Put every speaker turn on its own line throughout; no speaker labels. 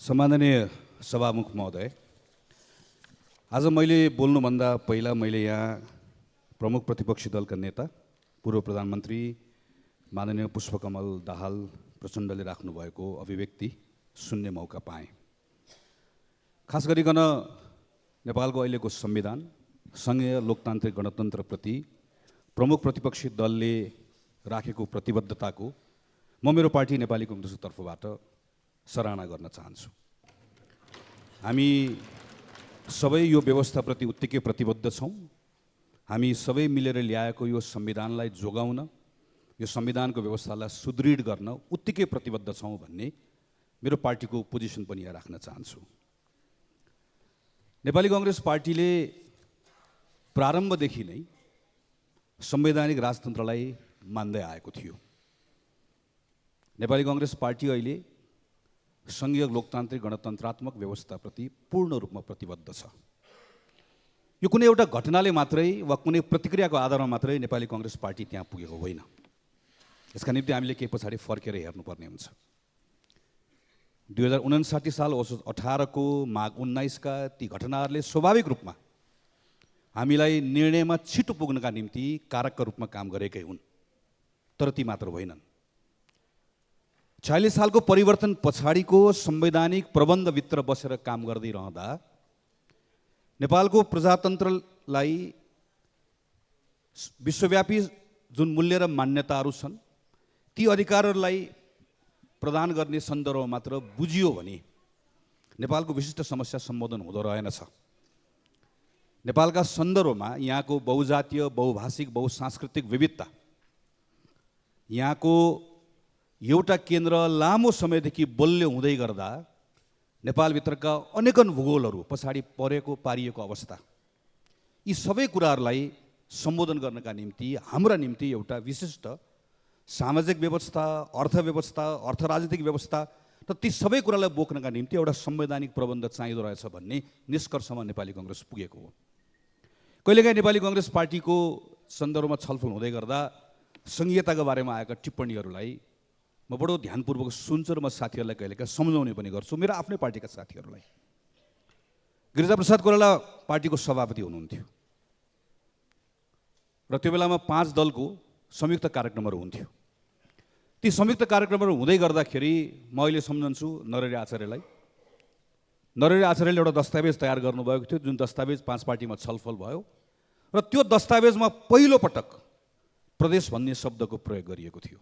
सम्माननीय सभामुख महोदय, आज मैले बोल्नुभन्दा पहिला मैले यहाँ प्रमुख प्रतिपक्षी दलका नेता पूर्व प्रधानमन्त्री माननीय पुष्पकमल दाहाल प्रचण्डले राख्नुभएको अभिव्यक्ति सुन्ने मौका पाएँ। खास गरिकन नेपालको अहिलेको संविधान संघीय लोकतान्त्रिक गणतन्त्रप्रति प्रमुख प्रतिपक्षी दलले राखेको प्रतिबद्धताको म मेरो पार्टी नेपाली कांग्रेसको तर्फबाट सराहना गर्न चाहन्छु। हामी सबै यो व्यवस्थाप्रति उत्तिकै प्रतिबद्ध छौँ। हामी सबै मिलेर ल्याएको यो संविधानलाई जोगाउन, यो संविधानको व्यवस्थालाई सुदृढ गर्न उत्तिकै प्रतिबद्ध छौँ भन्ने मेरो पार्टीको पोजिसन पनि यहाँ राख्न चाहन्छु। नेपाली कांग्रेस पार्टीले प्रारम्भदेखि नै संवैधानिक राजतन्त्रलाई मान्दै आएको थियो। नेपाली कांग्रेस पार्टी अहिले संघीय लोकतान्त्रिक गणतन्त्रात्मक व्यवस्थाप्रति पूर्ण रूपमा प्रतिबद्ध छ। यो कुनै एउटा घटनाले मात्रै वा कुनै प्रतिक्रियाको आधारमा मात्रै नेपाली कांग्रेस पार्टी त्यहाँ पुगेको होइन। यसका निम्ति हामीले केही पछाडि फर्केर हेर्नुपर्ने हुन्छ। 2059 साल 18 को माघ 19 का ती घटनाहरूले स्वाभाविक रूपमा हामीलाई निर्णयमा छिटो पुग्नका निम्ति कारकका रूपमा काम गरेकै हुन्, तर ती मात्र होइनन्। 46 सालको परिवर्तन पछाडिको संवैधानिक प्रबन्धभित्र बसेर काम गर्दै रहँदा नेपालको प्रजातन्त्रलाई विश्वव्यापी जुन मूल्य र मान्यताहरू छन् ती अधिकारहरूलाई प्रदान गर्ने सन्दर्भमा मात्र बुझियो भने नेपालको विशिष्ट समस्या सम्बोधन हुँदो रहेनछ। नेपालका सन्दर्भमा यहाँको बहुजातीय, बहुभाषिक, बहुसांस्कृतिक विविधता, यहाँको एउटा केन्द्र लामो समयदेखि बलियो हुँदै गर्दा नेपालभित्रका अनेकन भूगोलहरू पछाडि पारिएको अवस्था, यी सबै कुराहरूलाई सम्बोधन गर्नका निम्ति हाम्रा निम्ति एउटा विशिष्ट सामाजिक व्यवस्था, अर्थव्यवस्था, अर्थराजनीतिक व्यवस्था र ती सबै कुरालाई बोक्नका निम्ति एउटा संवैधानिक प्रबन्ध चाहिँदो रहेछ भन्ने निष्कर्षमा नेपाली कांग्रेस पुगेको हो। कहिलेकाहीँ नेपाली कांग्रेस पार्टीको सन्दर्भमा छलफल हुँदै गर्दा संघीयताको बारेमा आएका टिप्पणीहरूलाई म बडो ध्यानपूर्वक सुन्छु र म साथीहरूलाई कहिलेकाहीँ सम्झाउने पनि गर्छु, मेरो आफ्नै पार्टीका साथीहरूलाई। गिरिजाप्रसाद कोइराला पार्टीको सभापति हुनुहुन्थ्यो र त्यो बेलामा 5 दलको संयुक्त कार्यक्रमहरू हुन्थ्यो। ती संयुक्त कार्यक्रमहरू हुँदै गर्दाखेरि म अहिले सम्झन्छु नरहरि आचार्यलाई। नरहरि आचार्यले एउटा दस्तावेज तयार गर्नुभएको थियो, जुन दस्तावेज 5 पार्टीमा छलफल भयो र त्यो दस्तावेजमा पहिलो पटक प्रदेश भन्ने शब्दको प्रयोग गरिएको थियो।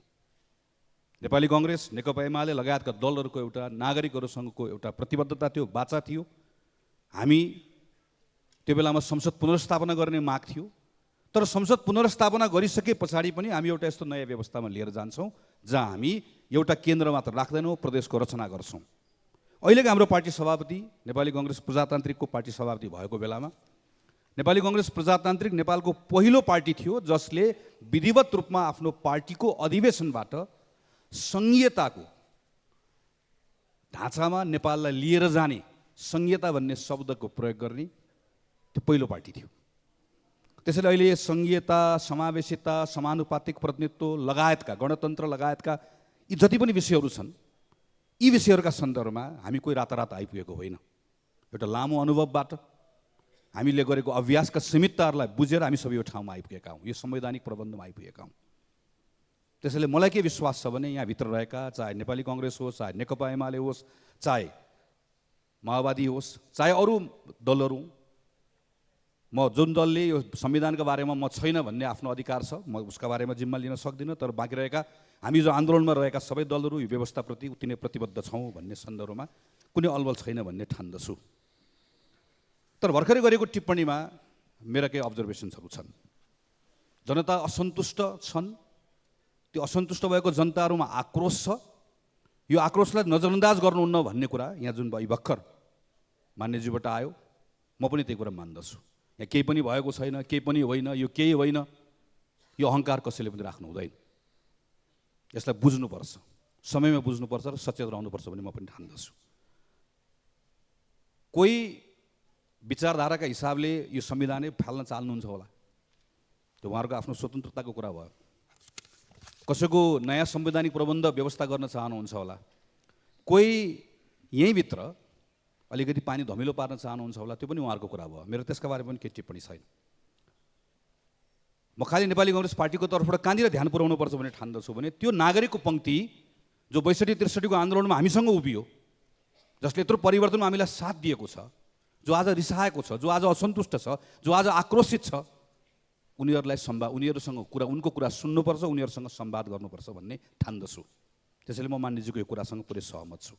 नेपाली कांग्रेस, नेकपा एमाले लगायतका दलहरूको एउटा नागरिकहरूसँगको एउटा प्रतिबद्धता थियो, बाचा थियो। हामी त्यो बेलामा संसद पुनर्स्थापना गर्ने माग थियो, तर संसद पुनर्स्थापना गरिसके पछाडि पनि हामी एउटा यस्तो नयाँ व्यवस्थामा लिएर जान्छौँ जहाँ हामी एउटा केन्द्र मात्र राख्दैनौँ, प्रदेशको रचना गर्छौँ। अहिलेको हाम्रो पार्टी सभापति नेपाली कांग्रेस प्रजातान्त्रिकको पार्टी सभापति भएको बेलामा नेपाली कांग्रेस प्रजातान्त्रिक नेपालको पहिलो पार्टी थियो जसले विधिवत रूपमा आफ्नो पार्टीको अधिवेशनबाट संघीयताको ढाँचामा नेपाललाई लिएर जाने, संघीयता भन्ने शब्दको प्रयोग गर्ने त्यो पहिलो पार्टी थियो। त्यसैले अहिले संघीयता, समावेशिता, समानुपातिक प्रतिनिधित्व लगायतका, गणतन्त्र लगायतका यी जति पनि विषयहरू छन्, यी विषयहरूका सन्दर्भमा हामी कोही रातारात आइपुगेको होइन। एउटा लामो अनुभवबाट हामीले गरेको अभ्यासका सीमितताहरूलाई बुझेर हामी सबै यो ठाउँमा आइपुगेका हौँ, यो संवैधानिक प्रबन्धमा आइपुगेका हौँ। त्यसैले मलाई के विश्वास छ भने यहाँभित्र रहेका, चाहे नेपाली कांग्रेस होस्, चाहे नेकपा एमाले होस्, चाहे माओवादी होस्, चाहे अरू दलहरू, म जुन दलले यो संविधानका बारेमा म छैन भन्ने आफ्नो अधिकार छ, म उसका बारेमा जिम्मा लिन सक्दिनँ, तर बाँकी रहेका हामी जो आन्दोलनमा रहेका सबै दलहरू यो व्यवस्थाप्रति उति नै प्रतिबद्ध छौँ भन्ने सन्दर्भमा कुनै अलबल छैन भन्ने ठान्दछु। तर भर्खरै गरेको टिप्पणीमा मेरा केही अब्जर्भेसन्सहरू छन्। जनता असन्तुष्ट छन्, त्यो असन्तुष्ट भएको जनताहरूमा आक्रोश छ। यो आक्रोशलाई नजरअन्दाज गर्नुहुन्न भन्ने कुरा यहाँ जुन भर्खर मान्यज्यूबाट आयो, म पनि त्यही कुरा मान्दछु। यहाँ केही पनि भएको छैन, केही पनि होइन, यो केही होइन, यो अहङ्कार कसैले पनि राख्नु हुँदैन। यसलाई बुझ्नुपर्छ, समयमा बुझ्नुपर्छ र सचेत रहनुपर्छ भन्ने म पनि ठान्दछु। कोही विचारधाराका हिसाबले यो संविधानै फाल्न चाल्नुहुन्छ होला, त्यो उहाँहरूको आफ्नो स्वतन्त्रताको कुरा भयो। कसैको नयाँ संवैधानिक प्रबन्ध व्यवस्था गर्न चाहनुहुन्छ होला, कोही यहीँभित्र अलिकति पानी धमिलो पार्न चाहनुहुन्छ होला, त्यो पनि उहाँहरूको कुरा भयो। मेरो त्यसका बारेमा पनि केही टिप्पणी छैन। म खालि नेपाली काङ्ग्रेस पार्टीको तर्फबाट कहाँनिर ध्यान पुर्याउनुपर्छ भन्ने ठान्दछु भने त्यो नागरिकको पङ्क्ति जो 62-63 आन्दोलनमा हामीसँग उभियो, जसले यत्रो परिवर्तनमा हामीलाई साथ दिएको छ, जो आज रिसाएको छ, जो आज असन्तुष्ट छ, जो आज आक्रोशित छ, उनीहरूसँग उनको कुरा सुन्नुपर्छ, उनीहरूसँग संवाद गर्नुपर्छ भन्ने ठान्दछु। त्यसैले म मान्यजीको यो कुरासँग पुरै सहमत छु।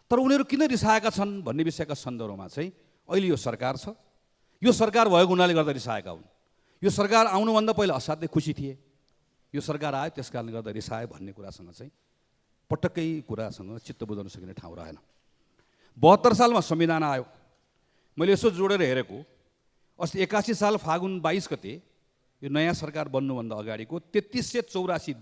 तर उनीहरू किन रिसाएका छन् भन्ने विषयका सन्दर्भमा चाहिँ अहिले यो सरकार छ, यो सरकार भएको हुनाले गर्दा रिसाएका हुन्। यो सरकार आउनुभन्दा पहिला असाध्यै खुसी थिए, यो सरकार आयो त्यस कारणले गर्दा रिसाए भन्ने कुरासँग चाहिँ पटक्कै कुरासँग चित्त बुझाउन सकिने ठाउँ रहेन। 72 सालमा संविधान आयो। मैले यसो जोडेर हेरेको, अस्ति 81 साल फागुन 22 गते यो नयाँ सरकार बन्नुभन्दा अगाडिको 3384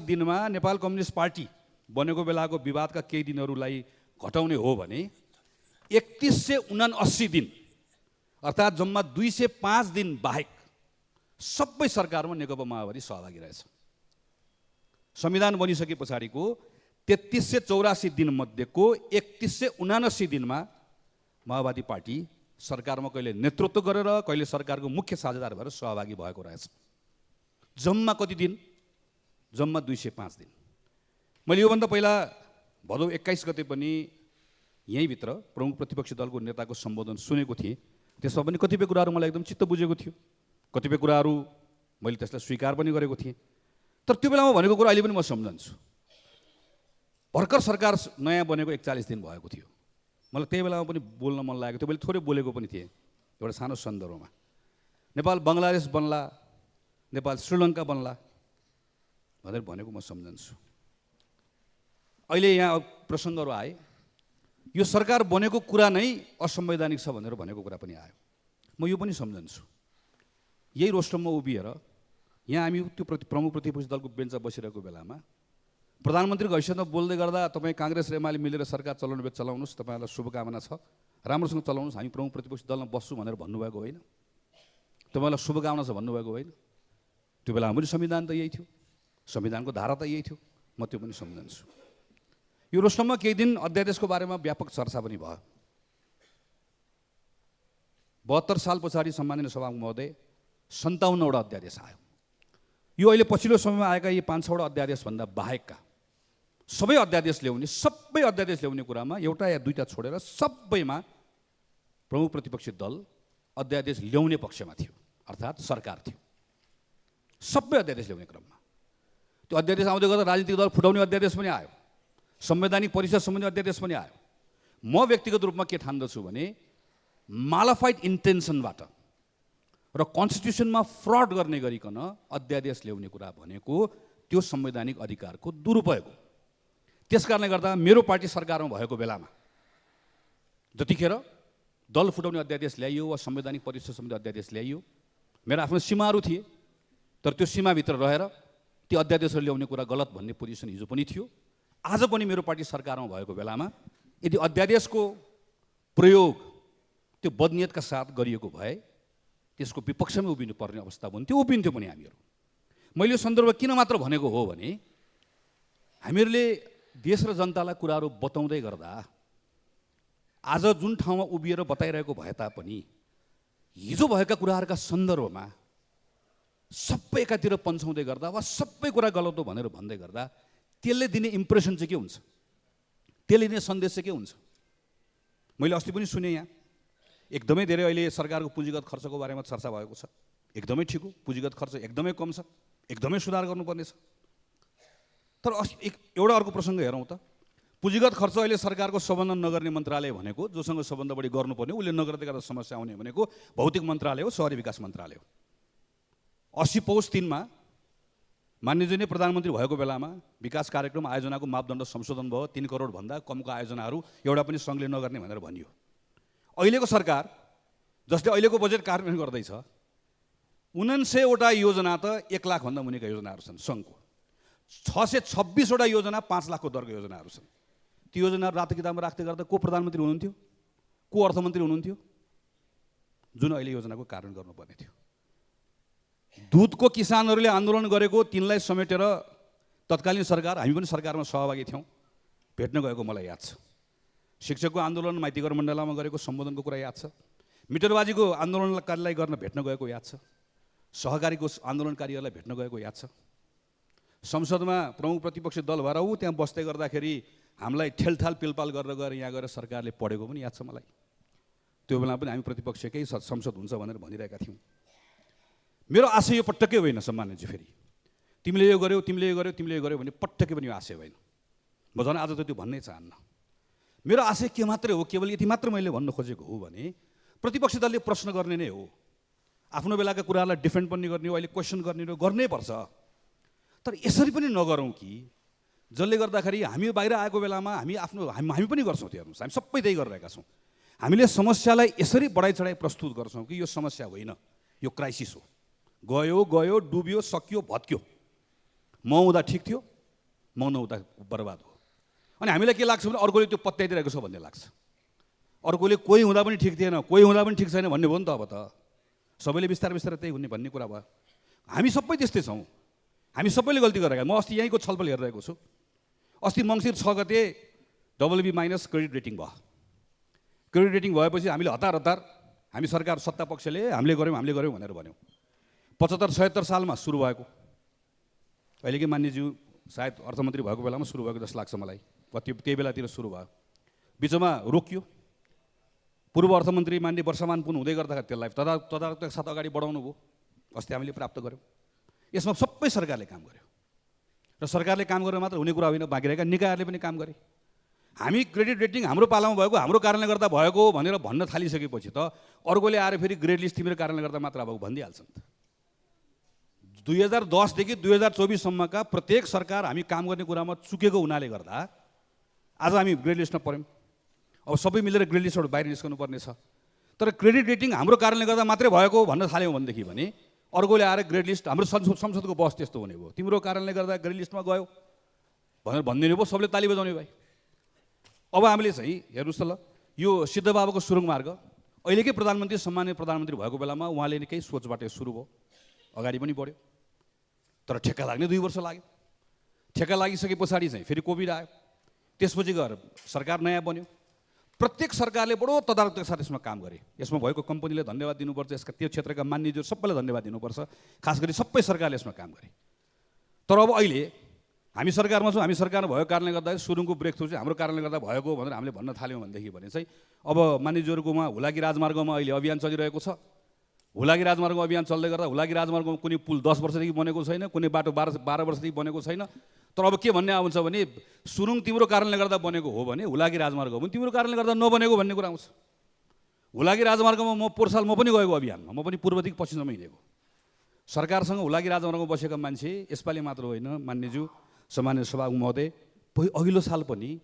दिनमा नेपाल कम्युनिस्ट पार्टी बनेको बेलाको विवादका केही दिनहरूलाई घटाउने हो भने 3179 दिन अर्थात् जम्मा 205 दिन बाहेक सबै सरकारमा नेकपा माओवादी सहभागी रहेछ। संविधान बनिसके पछाडिको 3384 दिन मध्येको 3179 दिनमा माओवादी पार्टी सरकारमा कहिले नेतृत्व गरेर कहिले सरकारको मुख्य साझेदार भएर सहभागी भएको रहेछ। जम्मा कति दिन? जम्मा 205 दिन। मैले योभन्दा पहिला भदौ 21 गते पनि यहीँभित्र प्रमुख प्रतिपक्षी दलको नेताको सम्बोधन सुनेको थिएँ। त्यसमा पनि कतिपय कुराहरू मलाई एकदम चित्त बुझेको थियो, कतिपय कुराहरू मैले त्यसलाई स्वीकार पनि गरेको थिएँ। तर त्यो बेलामा भनेको कुरा अहिले पनि म सम्झन्छु। भर्खर सरकार नयाँ बनेको 41 दिन भएको थियो। मलाई त्यही बेलामा पनि बोल्न मन लागेको थियो, मैले थोरै बोलेको पनि थिएँ एउटा सानो सन्दर्भमा। नेपाल बङ्गलादेश बन्ला, नेपाल श्रीलङ्का बन्ला भनेर भनेको म सम्झन्छु। अहिले यहाँ प्रसङ्गहरू आए, यो सरकार बनेको कुरा नै असंवैधानिक छ भनेर भनेको कुरा पनि आयो। म यो पनि सम्झन्छु। यही रोस्टममा उभिएर यहाँ हामी त्यो प्रमुख प्रतिपक्षी दलको बेन्चमा बसिरहेको बेलामा प्रधानमन्त्रीको हैसियतमा बोल्दै गर्दा तपाईँ काङ्ग्रेस र एमाले मिलेर सरकार चलाउनु भए चलाउनुहोस्, तपाईँहरूलाई शुभकामना छ, राम्रोसँग चलाउनुहोस्, हामी प्रमुख प्रतिपक्षी दलमा बस्छौँ भनेर भन्नुभएको होइन, तपाईँलाई शुभकामना छ भन्नुभएको होइन। त्यो बेलामा पनि संविधान त यही थियो, संविधानको धारा त यही थियो। म त्यो पनि सम्झन्छु। यो रोस्टममा केही दिन अध्यादेशको बारेमा व्यापक चर्चा पनि भयो। 72 साल पछाडि सम्माननीय सभामुख महोदय 57 वटा अध्यादेश आयो। यो अहिले पछिल्लो समयमा आएका यी 5-6 वटा अध्यादेशभन्दा बाहेकका सबै अध्यादेश ल्याउने कुरामा एउटा या दुईटा छोडेर सबैमा प्रमुख प्रतिपक्षी दल अध्यादेश ल्याउने पक्षमा थियो, अर्थात् सरकार थियो। सबै अध्यादेश ल्याउने क्रममा त्यो अध्यादेश आउँदै गर्दा राजनीतिक दल फुटाउने अध्यादेश पनि आयो, संवैधानिक परिषद सम्बन्धी अध्यादेश पनि आयो। म व्यक्तिगत रूपमा के ठान्दछु भने मालाफाइड इन्टेन्सनबाट र कन्स्टिट्युसनमा फ्रड गर्ने गरिकन अध्यादेश ल्याउने कुरा भनेको त्यो संवैधानिक अधिकारको दुरुपयोग हो। त्यस कारणले गर्दा मेरो पार्टी सरकारमा भएको बेलामा जतिखेर दल फुटाउने अध्यादेश ल्याइयो वा संवैधानिक परिषद सम्बन्धी अध्यादेश ल्याइयो, मेरो आफ्नो सीमाहरू थिए, तर त्यो सीमाभित्र रहेर त्यो अध्यादेशहरू ल्याउने कुरा गलत भन्ने पोजिसन हिजो पनि थियो। आज पनि मेरो पार्टी सरकारमा भएको बेलामा यदि अध्यादेशको प्रयोग त्यो बदनियतका साथ गरिएको भए त्यसको विपक्षमै उभिनु पर्ने अवस्था हुन्थ्यो, उभिन्थ्यो पनि हामीहरू। मैले यो सन्दर्भ किन मात्र भनेको हो भने हामीहरूले देश र जनतालाई कुराहरू बताउँदै गर्दा आज जुन ठाउँमा उभिएर बताइरहेको भए तापनि हिजो भएका कुराहरूका सन्दर्भमा सबै एकातिर पन्छाउँदै गर्दा वा सबै कुरा गलत हो भनेर भन्दै गर्दा त्यसले दिने इम्प्रेसन चाहिँ के हुन्छ, त्यसले दिने सन्देश चाहिँ के हुन्छ? मैले अस्ति पनि सुने, यहाँ एकदमै धेरै अहिले सरकारको पुँजीगत खर्चको बारेमा चर्चा भएको छ। एकदमै ठिक हो, पुँजीगत खर्च एकदमै कम छ, एकदमै सुधार गर्नुपर्ने छ। तर एउटा अर्को प्रसङ्ग हेरौँ त, पुँजीगत खर्च अहिले सरकारको सम्बन्धन नगर्ने मन्त्रालय भनेको, जोसँग सबभन्दा बढी गर्नुपर्ने उसले नगर्दै गर्दा समस्या आउने भनेको भौतिक मन्त्रालय हो, शहरी विकास मन्त्रालय हो। 80 पौष 3 मा मान्यजी नै प्रधानमन्त्री भएको बेलामा विकास कार्यक्रम आयोजनाको मापदण्ड संशोधन भयो। 3 करोडभन्दा कमको आयोजनाहरू एउटा पनि सङ्घले नगर्ने भनेर भनियो। अहिलेको सरकार जसले अहिलेको बजेट कार्यान्वयन गर्दैछ 79 वटा योजना त 1 लाखभन्दा मुनिका योजनाहरू छन् सङ्घको, 626 वटा योजना 5 लाखको दरको योजनाहरू छन्। त्यो योजनाहरू रातो किताबमा राख्दै गर्दा को प्रधानमन्त्री हुनुहुन्थ्यो, को अर्थमन्त्री हुनुहुन्थ्यो, जुन अहिले योजनाको कार्यान्वयन गर्नुपर्ने थियो। दुधको किसानहरूले आन्दोलन गरेको तिनलाई समेटेर तत्कालीन सरकार, हामी पनि सरकारमा सहभागी थियौँ, भेट्न गएको मलाई याद छ। शिक्षकको आन्दोलन माइतीघर मण्डलामा गरेको सम्बोधनको कुरा याद छ। मिटरबाजीको आन्दोलनकारीलाई गर्न भेट्न गएको याद छ। सहकारीको आन्दोलनकारीहरूलाई भेट्न गएको याद छ। संसदमा प्रमुख प्रतिपक्ष दल भएर त्यहाँ बस्दै गर्दाखेरि हामीलाई ठेलठाल पिलपाल गरेर गएर यहाँ गएर सरकारले पढेको पनि याद छ मलाई। त्यो बेला पनि हामी प्रतिपक्षकै संसद हुन्छ भनेर भनिरहेका थियौँ। मेरो आशय यो पटक्कै होइन सम्मानजी, फेरि तिमीले यो गर्यौ तिमीले यो गर्यौ तिमीले यो गर्यौ भने पटक्कै पनि यो आशय होइन। म झन् आज त त्यो भन्नै चाहन्न। मेरो आशय के मात्रै हो, केवल यति मात्र मैले भन्न खोजेको हो भने प्रतिपक्षी दलले प्रश्न गर्ने नै हो, आफ्नो बेलाका कुराहरूलाई डिफेन्ड पनि गर्ने हो, अहिले क्वेसन गर्ने हो, गर्नै पर्छ। तर यसरी पनि नगरौँ कि जसले गर्दाखेरि हामी बाहिर आएको बेलामा हामी पनि गर्छौँ। त्यो हेर्नुहोस्, हामी सबै त्यही गरिरहेका छौँ। हामीले समस्यालाई यसरी बढाइ चढाइ प्रस्तुत गर्छौँ कि यो समस्या होइन, यो क्राइसिस हो। गयो गयो, डुब्यो, सकियो, भत्क्यो। म हुँदा ठिक थियो, म नहुँदा बर्बाद हो। अनि हामीलाई के लाग्छ भने अर्कोले त्यो पत्याइदिरहेको छ भन्ने लाग्छ। अर्कोले कोही हुँदा पनि ठिक थिएन, कोही हुँदा पनि ठिक छैन भन्ने भयो नि त। अब त सबैले बिस्तारै बिस्तारै त्यही हुने भन्ने कुरा भयो। हामी सबै त्यस्तै छौँ, हामी सबैले गल्ती गरेका। म अस्ति यहीँको छलफल हेरिरहेको छु। अस्ति मङ्सिर 6 गते BB- क्रेडिट रेटिङ भयो। क्रेडिट रेटिङ भएपछि हामीले हतार हामी सरकार सत्ता पक्षले हामीले गऱ्यौँ भनेर भन्यौँ। 75-76 सालमा सुरु भएको, अहिलेकै मान्यज्यू सायद अर्थमन्त्री भएको बेलामा सुरु भएको जस्तो लाग्छ मलाई, त्यही बेलातिर सुरु भयो। बिचमा रोकियो। पूर्व अर्थमन्त्री मान्य वर्षमान पुन हुँदै गर्दाखेरि त्यसलाई तदारकका साथ अगाडि बढाउनु भयो। अस्ति हामीले प्राप्त गऱ्यौँ। यसमा सबै सरकारले काम गर्यो र सरकारले काम गरेर मात्र हुने कुरा होइन, बाँकी रहेका निकायहरूले पनि काम गरे। हामी क्रेडिट रेटिङ हाम्रो पालामा भएको, हाम्रो कारणले गर्दा भएको भनेर भन्न थालिसकेपछि त अर्कोले आएर फेरि ग्रेड लिस्ट तिम्रो कारणले गर्दा मात्र भएको भनिदिइहाल्छन् त। 2010 देखि 2024 सम्मका प्रत्येक सरकार हामी काम गर्ने कुरामा चुकेको हुनाले गर्दा आज हामी ग्रेड लिस्टमा पऱ्यौँ। अब सबै मिलेर ग्रेड लिस्टबाट बाहिर निस्कनु पर्ने छ। तर क्रेडिट रेटिङ हाम्रो कारणले गर्दा मात्रै भएको भन्न थाल्यौँ भनेदेखि भने अर्कोले आएर ग्रेड लिस्ट, हाम्रो संसदको बस त्यस्तो हुने भयो, तिम्रो कारणले गर्दा ग्रेड लिस्टमा गयो भनेर भनिदिनु भयो, सबले ताली बजाउने भयो। अब हामीले चाहिँ हेर्नुहोस् त ल, यो सिद्धबाबाको सुरुङ मार्ग अहिलेकै प्रधानमन्त्री सम्मानीय प्रधानमन्त्री भएको बेलामा उहाँले नै केही सोचबाट सुरु भयो, अगाडि पनि बढ्यो। तर ठेक्का लाग्ने 2 वर्ष लाग्यो। ठेक्का लागिसके पछाडि चाहिँ फेरि कोभिड आयो, त्यसपछि गएर सरकार नयाँ बन्यो। प्रत्येक सरकारले बडो तदारकका साथ यसमा काम गरे। यसमा भएको कम्पनीले धन्यवाद दिनुपर्छ, यसका त्यो क्षेत्रका मान्यज्यू सबैलाई धन्यवाद दिनुपर्छ। खास गरी सबै सरकारले यसमा काम गरे। तर अब अहिले हामी सरकारमा छौँ, हामी सरकारमा भएको कारणले गर्दा सुरुङको ब्रेक थ्रु चाहिँ हाम्रो कारणले गर्दा भएको भनेर हामीले भन्न थाल्यौँ भनेदेखि भने चाहिँ अब मान्यज्यूहरूकोमा हुलाकी राजमार्गमा अहिले अभियान चलिरहेको छ। हुलाकी राजमार्गमा अभियान चल्दै गर्दा हुलाकी राजमार्गमा कुनै पुल 10 वर्षदेखि बनेको छैन, कुनै बाटो 12 वर्षदेखि बनेको छैन। तर अब के भन्ने आउँछ भने सुरुङ तिम्रो कारणले गर्दा बनेको हो भने हुलाकी राजमार्ग पनि तिम्रो कारणले गर्दा नबनेको भन्ने कुरा आउँछ। हुलाकी राजमार्गमा म पोहोर साल म पनि गएको अभियानमा, म पनि पूर्वदेखि पश्चिमसम्म हिँडेको। सरकारसँग हुलाकी राजमार्गमा बसेका मान्छे यसपालि मात्र होइन, मान्यज्यू सम्मान्य सभामुख महोदय अघिल्लो साल पनि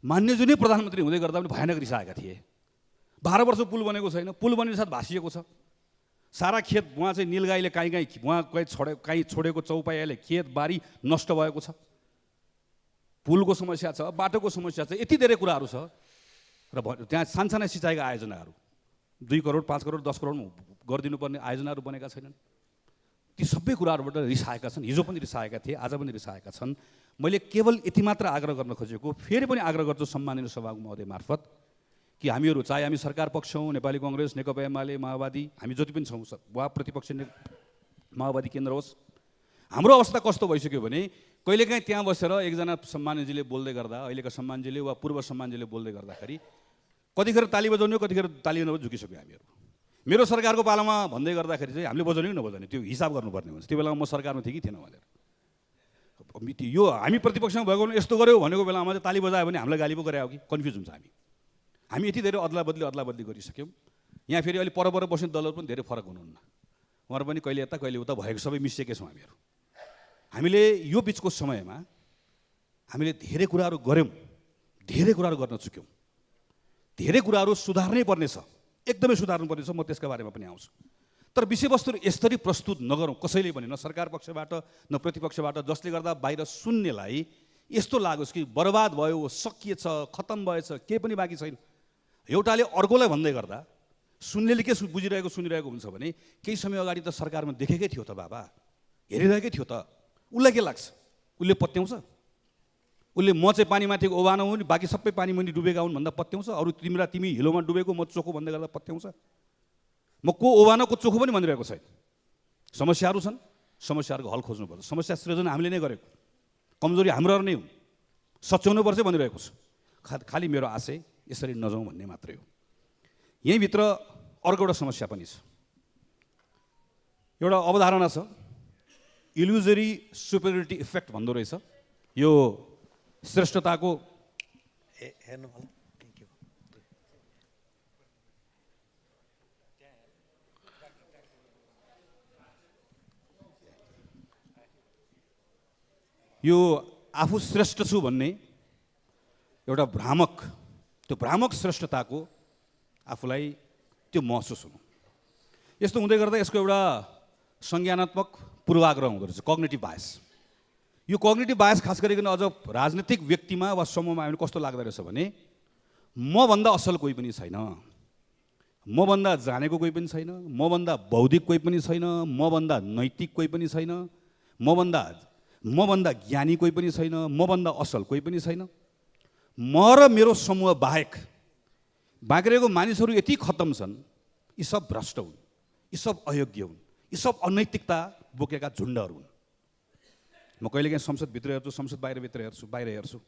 मान्यज्यू नै प्रधानमन्त्री हुँदै गर्दा पनि भयानक रिसाएका थिए। 12 वर्ष पुल बनेको छैन, पुल बनिने साथ भाँसिएको छ। सारा खेत उहाँ चाहिँ निलगाईले काहीँ उहाँ काहीँ छोडेको चौपायाले खेत बारी नष्ट भएको छ। पुलको समस्या छ, बाटोको समस्या छ, यति धेरै कुराहरू छ। र त्यहाँ सानसाना सिँचाइका आयोजनाहरू 2 करोड 5 करोड 10 करोड गरिदिनु पर्ने आयोजनाहरू बनेका छैनन्। ती सबै कुराहरूबाट रिसाएका छन्। हिजो पनि रिसाएका थिए, आज पनि रिसाएका छन्। मैले केवल यति मात्र आग्रह गर्न खोजेको, फेरि पनि आग्रह गर्छु सम्माननीय सभामुख महोदय मार्फत कि हामीहरू चाहे हामी सरकार पक्ष हौँ, नेपाली कङ्ग्रेस, नेकपा एमाले, माओवादी, हामी जति पनि छौँ वा प्रतिपक्ष माओवादी केन्द्र होस्, हाम्रो अवस्था कस्तो भइसक्यो भने कहिलेकाहीँ त्यहाँ बसेर एकजना सम्मानजीले बोल्दै गर्दा, अहिलेका सम्मानजीले वा पूर्व सम्मानजीले बोल्दै गर्दाखेरि कतिखेर ताली बजाउने हो, कतिखेर ताली नबजाउने झुकिसक्यो हामीहरू। मेरो सरकारको पालामा भन्दै गर्दाखेरि चाहिँ हामीले बजाउने कि नबजाउने त्यो हिसाब गर्नुपर्ने हुन्छ। त्यो बेलामा म सरकारमा थिएँ कि थिएन भनेर। यो हामी प्रतिपक्षमा भएको यस्तो गऱ्यो भनेको बेलामा चाहिँ ताली बजायो भने हामीलाई गाली पो गरे हो कि कन्फ्युज हुन्छ हामी यति धेरै अदला बदली गरिसक्यौँ। यहाँ फेरि अहिले पर बस्ने दलहरू पनि धेरै फरक हुनुहुन्न, उहाँहरू पनि कहिले यता कहिले उता भएको सबै मिसिएकै छौँ हामीहरू। हामीले यो बिचको समयमा हामीले धेरै कुराहरू गऱ्यौँ, धेरै कुराहरू गर्न चुक्यौँ, धेरै कुराहरू सुधार्नै पर्नेछ, एकदमै सुधार्नु पर्नेछ। म त्यसका बारेमा पनि आउँछु। तर विषयवस्तु यसरी प्रस्तुत नगरौँ कसैले पनि, न सरकार पक्षबाट न प्रतिपक्षबाट, जसले गर्दा बाहिर सुन्नेलाई यस्तो लागोस् कि बर्बाद भयो, सकिएछ, खतम भएछ, केही पनि बाँकी छैन। एउटाले अर्कोलाई भन्दै गर्दा सुन्नेले के बुझिरहेको सुनिरहेको हुन्छ भने केही समय अगाडि त सरकारमा देखेकै थियो त बाबा, हेरिरहेकै थियो त, उसलाई के लाग्छ? उसले पत्याउँछ? उसले म चाहिँ पानीमाथि ओभानो हुन्, बाँकी सबै पानीमुनि डुबेका हुन् भन्दा पत्याउँछ। अरू तिमी हिलोमा डुबेको, म चोखो भन्दै गर्दा पत्याउँछ। म को ओभानो को चोखो पनि भनिरहेको छैन। समस्याहरू छन्, समस्याहरूको हल खोज्नुपर्छ। समस्या सृजना हामीले नै गरेको, कमजोरी हाम्रो नै हुन्, सच्याउनुपर्छ भनिरहेको छु। खालि मेरो आशय यसरी नजाउँ भन्ने मात्रै हो। यहीँभित्र अर्को एउटा समस्या पनि छ। एउटा अवधारणा छ, इल्युजरी सुपेरियोरिटी इफेक्ट भन्दो रहेछ। यो श्रेष्ठताको
हेर्नु होला।
यो आफू श्रेष्ठ छु भन्ने एउटा भ्रामक, त्यो भ्रामक श्रेष्ठताको आफूलाई त्यो महसुस हुनु, यस्तो हुँदै गर्दा यसको एउटा संज्ञानात्मक पूर्वाग्रह हुँदो रहेछ, कग्निटिभ बायस। यो कग्निटिभ बायस खास गरिकन अझ राजनीतिक व्यक्तिमा वा समूहमा आयो भने कस्तो लाग्दो रहेछ भने, मभन्दा असल कोही पनि छैन, मभन्दा जानेको कोही पनि छैन, मभन्दा बौद्धिक कोही पनि छैन, मभन्दा नैतिक कोही पनि छैन, मभन्दा ज्ञानी कोही पनि छैन, मभन्दा असल कोही पनि छैन। म र मेरो समूह बाहेक बाँकी रहेको मानिसहरू यति खत्तम छन्, यी सब भ्रष्ट हुन्, यी सब अयोग्य हुन्, यी सब अनैतिकता बोकेका झुन्डहरू हुन्। म कहिलेकाहीँ संसदभित्र हेर्छु, संसद बाहिर हेर्छु,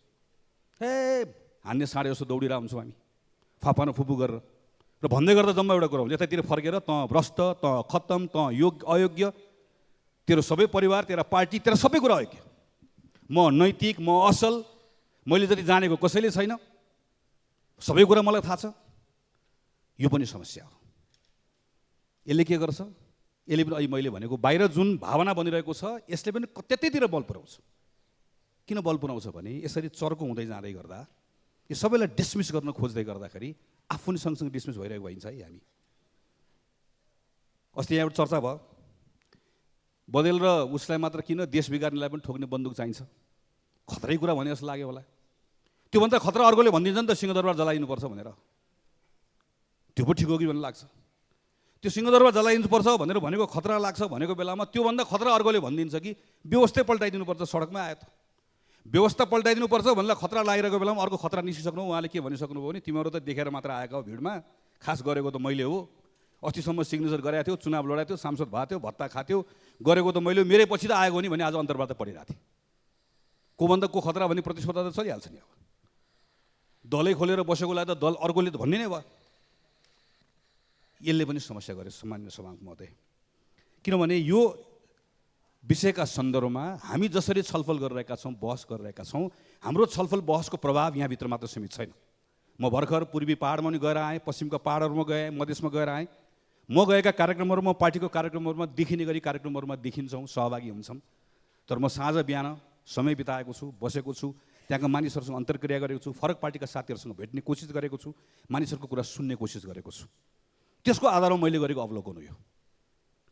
हान्ने साँडे जस्तो दौडिरहेको हुन्छौँ हामी, फापानो फुपू गरेर। र भन्दै गर्दा जम्मा एउटा कुरा हुन्छ, यतातिर फर्केर त भ्रष्ट, त खत्तम, त अयोग्य, तेरो सबै परिवार, तेरा पार्टी, तेरा सबै कुरा अयोग्य, म नैतिक, म असल, मैले जति जानेको कसैले छैन, सबै कुरा मलाई थाहा छ। यो पनि समस्या हो। यसले के गर्छ, यसले पनि अहिले मैले भनेको बाहिर जुन भावना बनिरहेको छ, यसले पनि त्यतैतिर बल पुऱ्याउँछ। किन बल पुऱ्याउँछ भने यसरी चर्को हुँदै जाँदै गर्दा, यो सबैलाई डिसमिस गर्न खोज्दै गर्दाखेरि आफू पनि सँगसँगै डिसमिस भइरहेको भइन्छ है हामी। अस्ति यहाँ एउटा चर्चा भयो, बदेल र उसलाई मात्र किन, देश बिगार्नेलाई पनि ठोक्ने बन्दुक चाहिन्छ। खतरै कुरा भने जस्तो लाग्यो होला। त्योभन्दा खतरा अर्कोले भनिदिन्छ नि त, सिंहदरबार जलाइदिनुपर्छ भनेर। त्यो पो ठिक हो कि भन्ने लाग्छ। त्यो सिंहदरबार जलाइदिनुपर्छ भनेर भनेको खतरा लाग्छ भनेको बेलामा त्योभन्दा खतरा अर्कोले भनिदिन्छ कि व्यवस्था पल्टाइदिनुपर्छ, सडकमा आयो त। व्यवस्था पल्टाइदिनुपर्छ भनेर खतरा लागिरहेको बेलामा अर्को खतरा निस्किसक्नु, उहाँले के भनिसक्नुभयो भने तिमीहरू त देखेर मात्र आएका हो भिडमा, खास गरेको त मैले हो, अस्तिसम्म सिग्नेचर गरेको थियो, चुनाव लडाएको थियो, सांसद भएको थियो, भत्ता खाथ्यो, गरेको त मैले, मेरै पछि त आएको नि भने आज अन्तर्वार्ता पढिरहेको थिएँ। कोभन्दा को खतरा भन्ने प्रतिस्पर्धा त चलिहाल्छ नि। अब दलै खोलेर बसेकोलाई त दल अर्कोले त भन्ने नै भयो। यसले पनि समस्या गरे सामान्य सभामुख महोदय। किनभने यो विषयका सन्दर्भमा हामी जसरी छलफल गरिरहेका छौँ, बहस गरिरहेका छौँ, हाम्रो छलफल बहसको प्रभाव यहाँभित्र मात्र सीमित छैन। म भर्खर पूर्वी पहाडमा पनि गएर आएँ, पश्चिमका पहाडहरूमा गएँ, मधेसमा गएर आएँ। म गएका कार्यक्रमहरूमा, पार्टीको कार्यक्रमहरूमा देखिने गरी कार्यक्रमहरूमा देखिन्छौँ, सहभागी हुन्छौँ। तर म साँझ बिहान समय बिताएको छु, बसेको छु, त्यहाँका मानिसहरूसँग अन्तर्क्रिया गरेको छु, फरक पार्टीका साथीहरूसँग भेट्ने कोसिस गरेको छु, मानिसहरूको कुरा सुन्ने कोसिस गरेको छु। त्यसको आधारमा मैले गरेको अवलोकन हो यो।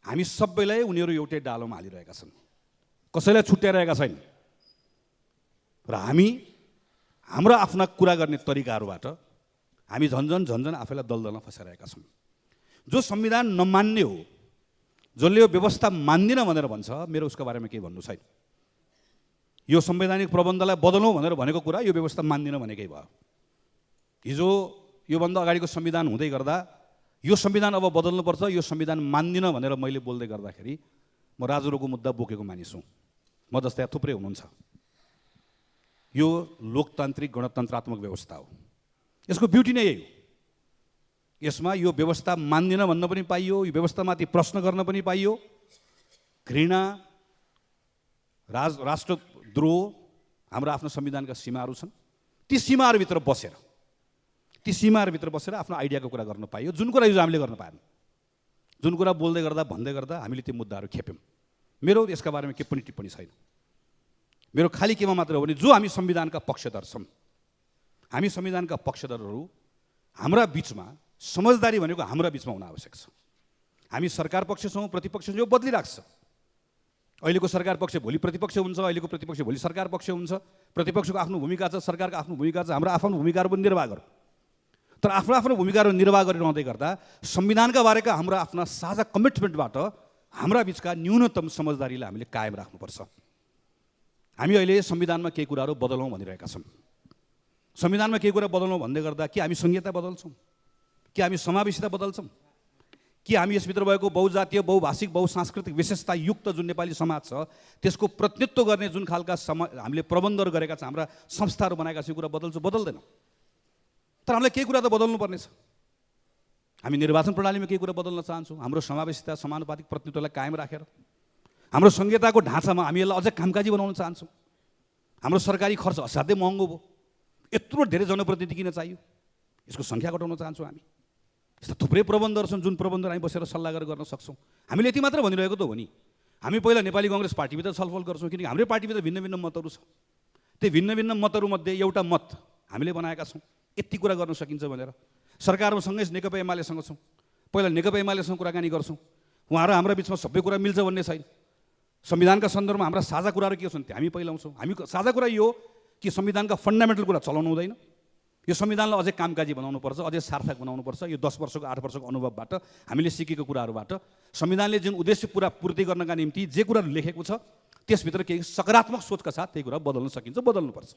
हामी सबैलाई उनीहरू एउटै डालोमा हालिरहेका छन्, कसैलाई छुट्याइरहेका छैन। र हामी हाम्रो आफ्ना कुरा गर्ने तरिकाहरूबाट हामी झन्झन आफैलाई दलदलमा फसाइरहेका छौँ। जो संविधान नमान्ने हो, जसले यो व्यवस्था मान्दिनँ भनेर भन्छ, मेरो उसको बारेमा केही भन्नु छैन। यो संवैधानिक प्रबन्धलाई बदलौँ भनेर भनेको कुरा यो व्यवस्था मान्दिनँ भनेकै भयो। हिजो योभन्दा अगाडिको संविधान हुँदै गर्दा यो संविधान अब बदल्नुपर्छ, यो संविधान मान्दिनँ भनेर मैले बोल्दै गर्दाखेरि म राजुरोको मुद्दा बोकेको मानिस हुँ। म जस्तै थुप्रै हुनुहुन्छ। यो लोकतान्त्रिक गणतन्त्रात्मक व्यवस्था हो, यसको ब्युटी नै यही हो। यसमा यो व्यवस्था मान्दिनँ भन्न पनि पाइयो, यो व्यवस्थामाथि प्रश्न गर्न पनि पाइयो, घृणा, राष्ट्रद्रोह, हाम्रो आफ्नो संविधानका सीमाहरू छन्, ती सीमाहरूभित्र बसेर आफ्नो आइडियाको कुरा गर्न पाइयो। जुन कुरा हिजो हामीले गर्न पाएन, जुन कुरा बोल्दै गर्दा भन्दै गर्दा हामीले त्यो मुद्दाहरू खेप्यौँ। मेरो यसका बारेमा के पनि टिप्पणी छैन। मेरो खालि केमा मात्र हो भने जो हामी संविधानका पक्षधर छौँ, हामी संविधानका पक्षधरहरू, हाम्रा बिचमा समझदारी भनेको हाम्रा बिचमा हुन आवश्यक छ। हामी सरकार पक्ष छौँ, प्रतिपक्ष छौँ, यो बदलिरहेको छ। अहिलेको सरकार पक्ष भोलि प्रतिपक्ष हुन्छ, अहिलेको प्रतिपक्ष भोलि सरकार पक्ष हुन्छ। प्रतिपक्षको आफ्नो भूमिका छ, सरकारको आफ्नो भूमिका छ, हाम्रो आफ्नो भूमिकाहरू पनि निर्वाह गरौँ। तर आफ्नो आफ्नो भूमिकाहरू निर्वाह गरिरहँदै गर्दा संविधानका बारेका हाम्रा आफ्ना साझा कमिटमेन्टबाट हाम्रा बिचका न्यूनतम समझदारीलाई हामीले कायम राख्नुपर्छ। हामी अहिले संविधानमा केही कुराहरू बदलौँ भनिरहेका छौँ। संविधानमा केही कुरा बदलौँ भन्दै गर्दा के हामी संहिता बदल्छौँ, के हामी समावेशिता बदल्छौँ, कि हामी यसभित्र भएको बहुजातीय बहुभाषिक बहुसांस्कृतिक विशेषता युक्त जुन नेपाली समाज छ त्यसको प्रतिनिधित्व गर्ने जुन खालका हामीले प्रबन्धहरू गरेका छौँ, हाम्रा संस्थाहरू बनाएका छौँ, कुरा बदल्छौँ बदल्दैनौँ। तर हामीलाई केही कुरा त बदल्नु पर्नेछ। हामी निर्वाचन प्रणालीमा केही कुरा बदल्न चाहन्छौँ, हाम्रो समावेशिता समानुपातिक प्रतिनिधित्वलाई कायम राखेर। हाम्रो संहिताको ढाँचामा हामी यसलाई अझै कामकाजी बनाउन चाहन्छौँ। हाम्रो सरकारी खर्च असाध्यै महँगो भयो, यत्रो धेरै जनप्रतिनिधि किन चाहियो, यसको सङ्ख्या घटाउन चाहन्छौँ हामी। यस्ता थुप्रै प्रबन्धहरू छन् जुन प्रबन्धहरू हामी बसेर सल्लाह गरेर गर्न सक्छौँ। हामीले यति मात्र भनिरहेको त हो नि, हामी पहिला नेपाली कङ्ग्रेस पार्टीभित्र छलफल गर्छौँ, किनकि हाम्रै पार्टीभित्र भिन्न भिन्न मतहरू छ। त्यो भिन्न भिन्न मतहरूमध्ये एउटा मत हामीले बनाएका छौँ, यति कुरा गर्न सकिन्छ भनेर। सरकारमा सँगै नेकपा एमालेसँग छौँ, पहिला नेकपा एमालेसँग कुराकानी गर्छौँ, उहाँहरू हाम्रो बिचमा सबै कुरा मिल्छ भन्ने छैन। संविधानका सन्दर्भमा हाम्रा साझा कुराहरू के छन् त्यो हामी पहिलाउँछौँ। हामी साझा कुरा यो हो कि संविधानका फन्डामेन्टल कुरा चलाउनु हुँदैन, यो संविधानलाई अझै कामकाजी बनाउनुपर्छ, अझै सार्थक बनाउनुपर्छ। यो 10 वर्षको 8 वर्षको अनुभवबाट हामीले सिकेको कुराहरूबाट संविधानले जुन उद्देश्य पूर्ति गर्नका निम्ति जे कुराहरू लेखेको छ त्यसभित्र केही सकारात्मक सोचका साथ त्यही कुरा बदल्न सकिन्छ, बदल्नुपर्छ।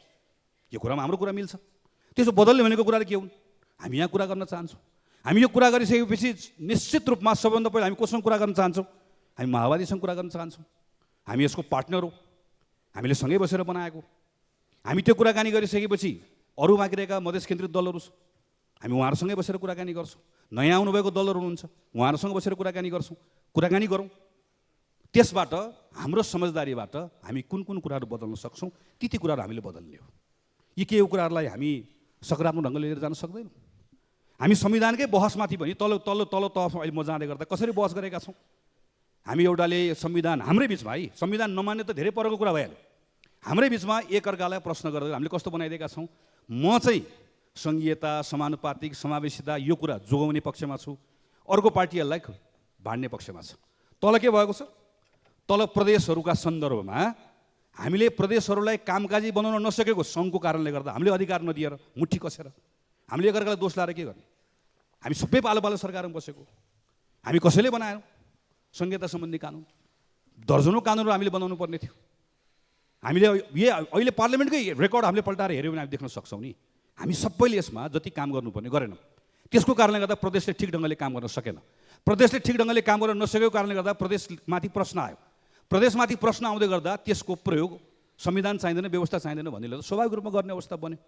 यो कुरामा हाम्रो कुरा मिल्छ। त्यसो बदल्ने भनेको कुराहरू के हुन्, हामी यहाँ कुरा गर्न चाहन्छौँ। हामी यो कुरा गरिसकेपछि निश्चित रूपमा सबभन्दा पहिला हामी कोसँग कुरा गर्न चाहन्छौँ, हामी माओवादीसँग कुरा गर्न चाहन्छौँ। हामी यसको पार्टनर हो, हामीले सँगै बसेर बनाएको। हामी त्यो कुराकानी गरिसकेपछि अरू बाँकी रहेका मधेस केन्द्रित दलहरू छ, हामी उहाँहरूसँगै बसेर कुराकानी गर्छौँ। नयाँ आउनुभएको दलहरू हुनुहुन्छ, उहाँहरूसँग बसेर कुराकानी गर्छौँ, कुराकानी गरौँ। त्यसबाट हाम्रो समझदारीबाट हामी कुन कुन कुराहरू बदल्न सक्छौँ ती कुराहरू हामीले बदल्ने हो। यी केही कुराहरूलाई हामी सकारात्मक ढङ्गले लिएर जान सक्दैनौँ। हामी संविधानकै बहसमाथि पनि तल तल तल तहमा अहिले म जाँदै गर्दा कसरी बहस गरेका छौँ। हामी एउटाले संविधान हाम्रै बिचमा है, संविधान नमान्ने त धेरै परको कुरा भइहाल्यो, हाम्रै बिचमा एकअर्कालाई प्रश्न गर्दै हामीले कस्तो बनाइदिएका छौँ। म चाहिँ सङ्घीयता समानुपातिक समावेशिता यो कुरा जोगाउने पक्षमा छु, अर्को पार्टीहरूलाई बाँड्ने पक्षमा छ। तल के भएको छ, तल प्रदेशहरूका सन्दर्भमा हामीले प्रदेशहरूलाई कामकाजी बनाउन नसकेको सङ्घको कारणले गर्दा हामीले अधिकार नदिएर मुठी कसेर हामीले एकअर्कालाई दोष लाएर के गर्ने। हामी सबै पालो पालो सरकारमा बसेको, हामी कसैले बनाएनौँ संहिता सम्बन्धी कानुन, दर्जनौँ कानुनहरू हामीले बनाउनु पर्ने थियो। हामीले अहिले पार्लियामेन्टकै रेकर्ड हामीले पल्टाएर हेऱ्यौँ भने हामी देख्न सक्छौँ नि, हामी सबैले यसमा जति काम गर्नुपर्ने गरेनौँ। त्यसको कारणले गर्दा प्रदेशले ठिक ढङ्गले काम गर्न सकेन। प्रदेशले ठिक ढङ्गले काम गर्न नसकेको कारणले गर्दा प्रदेशमाथि प्रश्न आयो। प्रदेशमाथि प्रश्न आउँदै गर्दा त्यसको प्रयोग संविधान चाहिँदैन, व्यवस्था चाहिँदैन भन्ने स्वाभाविक रूपमा गर्ने अवस्था बन्यो।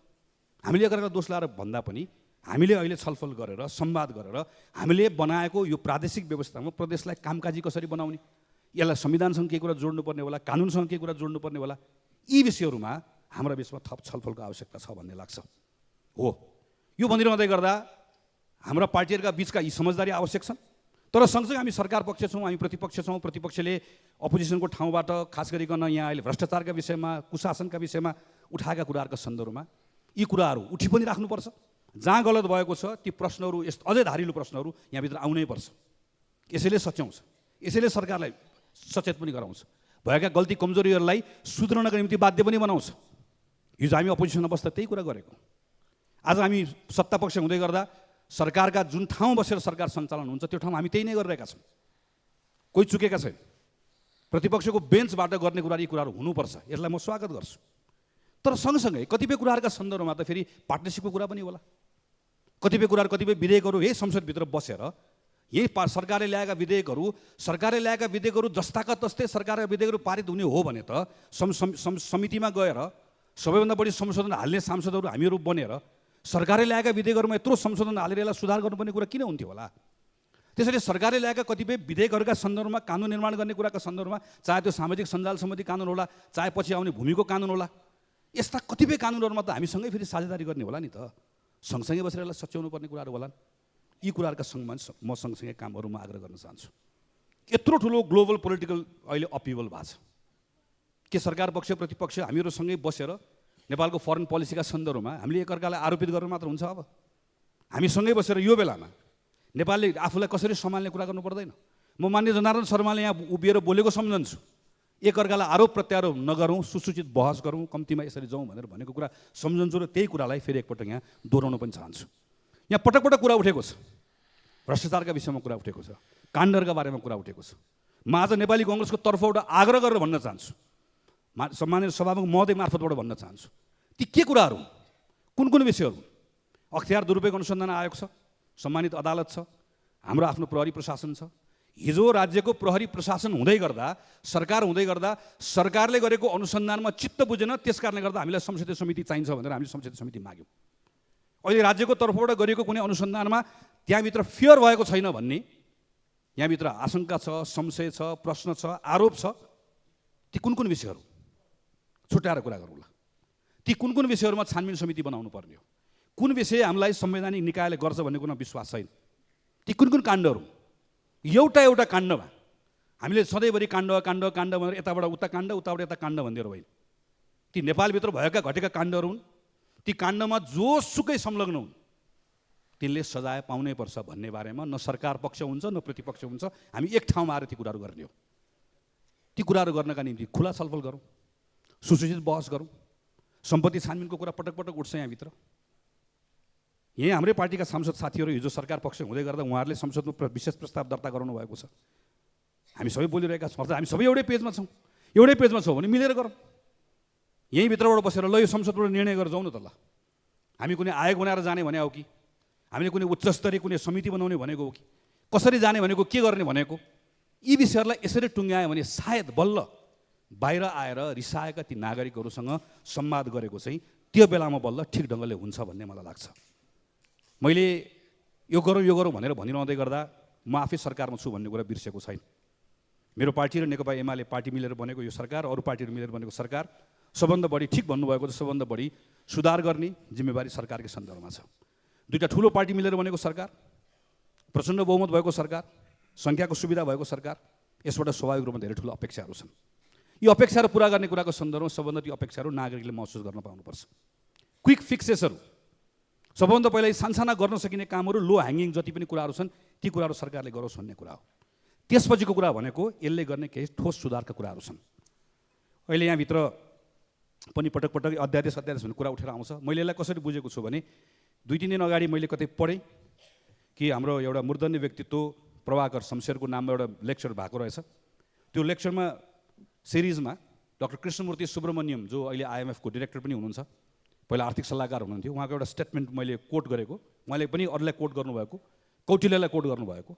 हामीले एकअर्कालाई दोष लाएर भन्दा पनि हामीले अहिले छलफल गरेर संवाद गरेर हामीले बनाएको यो प्रादेशिक व्यवस्थामा प्रदेशलाई कामकाजी कसरी बनाउने, यसलाई संविधानसँग केही कुरा जोड्नुपर्ने होला, कानुनसँग केही कुरा जोड्नुपर्ने होला, यी विषयहरूमा हाम्रा बिचमा थप छलफलको आवश्यकता छ भन्ने लाग्छ। हो, यो भनिरहँदै गर्दा हाम्रा पार्टीहरूका बिचका यी समझदारी आवश्यक छन्। तर सँगसँगै हामी सरकार पक्ष छौँ, हामी प्रतिपक्ष छौँ। प्रतिपक्षले अपोजिसनको ठाउँबाट खास गरिकन यहाँ अहिले भ्रष्टाचारका विषयमा कुशासनका विषयमा उठाएका कुराहरूका सन्दर्भमा यी कुराहरू उठी पनि राख्नुपर्छ। जहाँ गलत भएको छ ती प्रश्नहरू यस्तो अझै धारिलो प्रश्नहरू यहाँभित्र आउनै पर्छ। यसैले सच्याउँछ, यसैले सरकारलाई सचेत पनि गराउँछ, भएका गल्ती कमजोरीहरूलाई सुध्रनका निम्ति बाध्य पनि बनाउँछ। हिजो हामी अपोजिसनमा बस्दा त्यही कुरा गरेको, आज हामी सत्तापक्ष हुँदै गर्दा सरकारका जुन ठाउँ बसेर सरकार सञ्चालन हुन्छ त्यो ठाउँमा हामी त्यही नै गरिरहेका छौँ, कोही चुकेका छैन। प्रतिपक्षको बेन्चबाट गर्ने कुरा यी कुराहरू हुनुपर्छ, यसलाई म स्वागत गर्छु। तर सँगसँगै कतिपय कुराहरूका सन्दर्भमा त फेरि पार्टनरसिपको कुरा पनि होला। कतिपय कुराहरू कतिपय विधेयकहरू यही संसदभित्र बसेर यही सरकारले ल्याएका विधेयकहरू जस्ताका तस्तै सरकारका विधेयकहरू पारित हुने हो भने त समितिमा गएर सबैभन्दा बढी संशोधन हाल्ने सांसदहरू हामीहरू बनेर सरकारले ल्याएका विधेयकहरूमा यत्रो संशोधन हालेर यसलाई सुधार गर्नुपर्ने कुरा किन हुन्थ्यो होला। त्यसैले सरकारले ल्याएका कतिपय विधेयकहरूका सन्दर्भमा कानुन निर्माण गर्ने कुराका सन्दर्भमा चाहे त्यो सामाजिक सञ्जाल सम्बन्धी कानुन होला, चाहे पछि आउने भूमिको कानुन होला, यस्ता कतिपय कानुनहरूमा त हामीसँगै फेरि साझेदारी गर्ने होला नि त, सँगसँगै बसेर यसलाई सच्याउनु पर्ने कुराहरू होलान्। यी कुराहरूका सङ्गमा म सँगसँगै कामहरूमा आग्रह गर्न चाहन्छु। यत्रो ठुलो ग्लोबल पोलिटिकल अहिले अपिभल भएको छ के सरकार पक्ष प्रतिपक्ष हामीहरूसँगै बसेर नेपालको फरेन पोलिसीका सन्दर्भमा हामीले एकअर्कालाई आरोपित गर्नु मात्र हुन्छ। अब हामीसँगै बसेर यो बेलामा नेपालले आफूलाई कसरी सम्हाल्ने कुरा गर्नु पर्दैन। म मान्य जनार्दन शर्माले यहाँ उभिएर बोलेको सम्झन्छु, एकअर्कालाई आरोप प्रत्यारोप नगरौँ, सुसूचित बहस गरौँ, कम्तीमा यसरी जाउँ भनेर भनेको कुरा सम्झन्छु र त्यही कुरालाई फेरि एकपटक यहाँ दोहोऱ्याउन पनि चाहन्छु। यहाँ पटक पटक कुरा उठेको छ, भ्रष्टाचारका विषयमा कुरा उठेको छ, काण्डरका बारेमा कुरा उठेको छ। म आज नेपाली कङ्ग्रेसको तर्फबाट आग्रह गरेर भन्न चाहन्छु, सम्माननीय सभामुख महोदय मार्फतबाट भन्न चाहन्छु, ती के कुराहरू हुन्, कुन कुन विषयहरू हुन्? अख्तियार दुरुपयोग अनुसन्धान आयोग छ, सम्मानित अदालत छ, हाम्रो आफ्नो प्रहरी प्रशासन छ। हिजो राज्यको प्रहरी प्रशासन हुँदै गर्दा, सरकार हुँदै गर्दा सरकारले गरेको अनुसन्धानमा चित्त बुझेन, त्यस कारणले गर्दा हामीलाई संसदीय समिति चाहिन्छ भनेर हामीले संसदीय समिति माग्यौँ। अहिले राज्यको तर्फबाट गरिएको कुनै अनुसन्धानमा त्यहाँभित्र फेयर भएको छैन भन्ने, यहाँभित्र आशंका छ, संशय छ, प्रश्न छ, आरोप छ, ती कुन कुन विषयहरू छुट्याएर कुरा गरौँला। ती कुन कुन विषयहरूमा छानबिन समिति बनाउनु पर्ने हो, कुन विषय हामीलाई संवैधानिक निकायले गर्छ भन्ने कुरामा विश्वास छैन। ती कुन कुन काण्डहरू, एउटा काण्डमा हामीले सधैँभरि काण्ड काण्ड काण्ड भनेर यताबाट उता काण्ड, उताबाट यता काण्ड भनिदिएर होइन। ती नेपालभित्र भएका घटेका काण्डहरू हुन्। ती काण्डमा जोसुकै संलग्न हुन्, तिनले सजाय पाउनै पर्छ भन्ने बारेमा न सरकार पक्ष हुन्छ न प्रतिपक्ष हुन्छ। हामी एक ठाउँमा आएर ती कुराहरू गर्ने हो। ती कुराहरू गर्नका निम्ति खुला छलफल गरौँ, सुसूचित बहस गरौँ। सम्पत्ति छानबिनको कुरा पटक पटक उठ्छ यहाँभित्र। यही हाम्रै पार्टीका सांसद साथीहरू हिजो सरकार पक्ष हुँदै गर्दा उहाँहरूले संसदमा विशेष प्रस्ताव दर्ता गराउनु भएको छ। हामी सबै बोलिरहेका छौँ, हामी सबै एउटै पेजमा छौँ। एउटै पेजमा छौँ भने मिलेर गरौँ। यहीँ भित्रबाट बसेर ल यो संसदबाट निर्णय गरेर जाउँ न त। ल हामी कुनै आयोग बनाएर जाने भने हो कि हामीले कुनै उच्चस्तरीय कुनै समिति बनाउने भनेको हो कि कसरी जाने भनेको, के गर्ने भनेको, यी विषयहरूलाई यसरी टुङ्ग्यायो भने सायद बल्ल बाहिर आएर रिसाएका ती नागरिकहरूसँग संवाद गरेको चाहिँ त्यो बेलामा बल्ल ठिक ढङ्गले हुन्छ भन्ने मलाई लाग्छ। मैले यो गरौँ भनेर भनिरहँदै गर्दा म आफै सरकारमा छु भन्ने कुरा बिर्सेको छैन। मेरो पार्टी र नेकपा एमाले पार्टी मिलेर बनेको यो सरकार, अरू पार्टीहरू मिलेर बनेको सरकार सबभन्दा बढी, ठिक भन्नुभएको छ, सबभन्दा बढी सुधार गर्ने जिम्मेवारी सरकारकै सन्दर्भमा छ। दुईवटा ठुलो पार्टी मिलेर बनेको सरकार, प्रचण्ड बहुमत भएको सरकार, सङ्ख्याको सुविधा भएको सरकार, यसबाट स्वाभाविक रूपमा धेरै ठुलो अपेक्षाहरू छन्। यो अपेक्षाहरू पुरा गर्ने कुराको सन्दर्भमा सबभन्दा ती अपेक्षाहरू नागरिकले महसुस गर्न पाउनुपर्छ। क्विक फिक्सेसहरू, सबभन्दा पहिला सानसाना गर्न सकिने कामहरू, लो ह्याङ्गिङ जति पनि कुराहरू छन् ती कुराहरू सरकारले गरोस् भन्ने कुरा हो। त्यसपछिको कुरा भनेको यसले गर्ने केही ठोस सुधारका कुराहरू छन्। अहिले यहाँभित्र पनि पटक पटक अध्यादेश भन्ने कुरा उठेर आउँछ। मैले यसलाई कसरी बुझेको छु भने 2-3 दिन अगाडि मैले कतै पढेँ कि हाम्रो एउटा मूर्धन्य व्यक्तित्व प्रभाकर शमशेरको नाममा एउटा लेक्चर भएको रहेछ। त्यो लेक्चरमा सिरिजमा डाक्टर कृष्णमूर्ति सुब्रमण्यम, जो अहिले IMF को डिरेक्टर पनि हुनुहुन्छ, पहिला आर्थिक सल्लाहकार हुनुहुन्थ्यो, उहाँको एउटा स्टेटमेन्ट मैले कोट गरेको। उहाँले पनि अरूलाई कोट गर्नुभएको, कौटिल्यलाई कोट गर्नुभएको,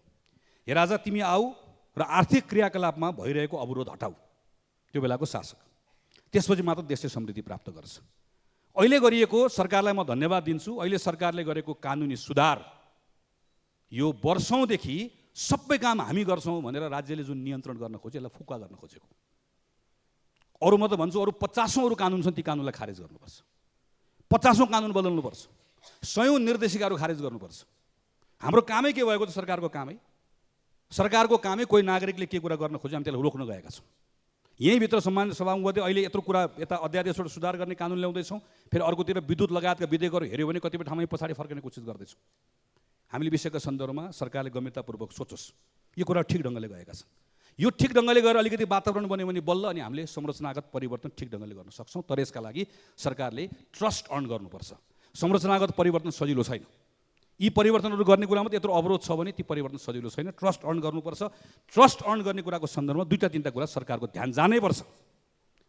हे राजा तिमी आऊ र आर्थिक क्रियाकलापमा भइरहेको अवरोध हटाऊ, त्यो बेलाको शासक, त्यसपछि मात्र देशले समृद्धि प्राप्त गर्छ। अहिले गरिएको सरकारलाई म धन्यवाद दिन्छु। अहिले सरकारले गरेको कानुनी सुधार, यो वर्षौँदेखि सबै काम हामी गर्छौँ भनेर राज्यले जुन नियन्त्रण गर्न खोज्यो, यसलाई फुक्का गर्न खोजेको। अरू म त भन्छु अरू 50औँ अरू कानुन छन्, ती कानुनलाई खारेज गर्नुपर्छ। 50औँ कानुन बदल्नुपर्छ, 100औँ निर्देशिकाहरू खारेज गर्नुपर्छ। हाम्रो कामै के भएको छ? सरकारको कामै कोही नागरिकले के कुरा गर्न खोज्यो हामी त्यसलाई रोक्न गएका छौँ। यहीँभित्र सम्मानित सभामुखले अहिले यत्रो कुरा यता अध्यादेशबाट सुधार गर्ने कानुन ल्याउँदैछौँ, फेरि अर्कोतिर विद्युत लगायतका विधेयकहरू हेऱ्यो भने कतिपय ठाउँमा पछाडि फर्किने कोसिस गर्दैछौँ। हामीले विषयका सन्दर्भमा सरकारले गम्भीरतापूर्वक सोचोस्, यो कुरा ठिक ढङ्गले गएका छन्। यो ठिक ढङ्गले गएर अलिकति वातावरण बन्यो भने बल्ल अनि हामीले संरचनागत परिवर्तन ठिक ढङ्गले गर्न सक्छौँ। तर यसका लागि सरकारले ट्रस्ट अर्न गर्नुपर्छ। संरचनागत परिवर्तन सजिलो छैन। यी परिवर्तनहरू गर्ने कुरामा त यत्रो अवरोध छ भने ती परिवर्तन सजिलो छैन। ट्रस्ट अर्न गर्नुपर्छ। ट्रस्ट अर्न गर्ने कुराको सन्दर्भमा 2-3 कुरा सरकारको ध्यान जानैपर्छ।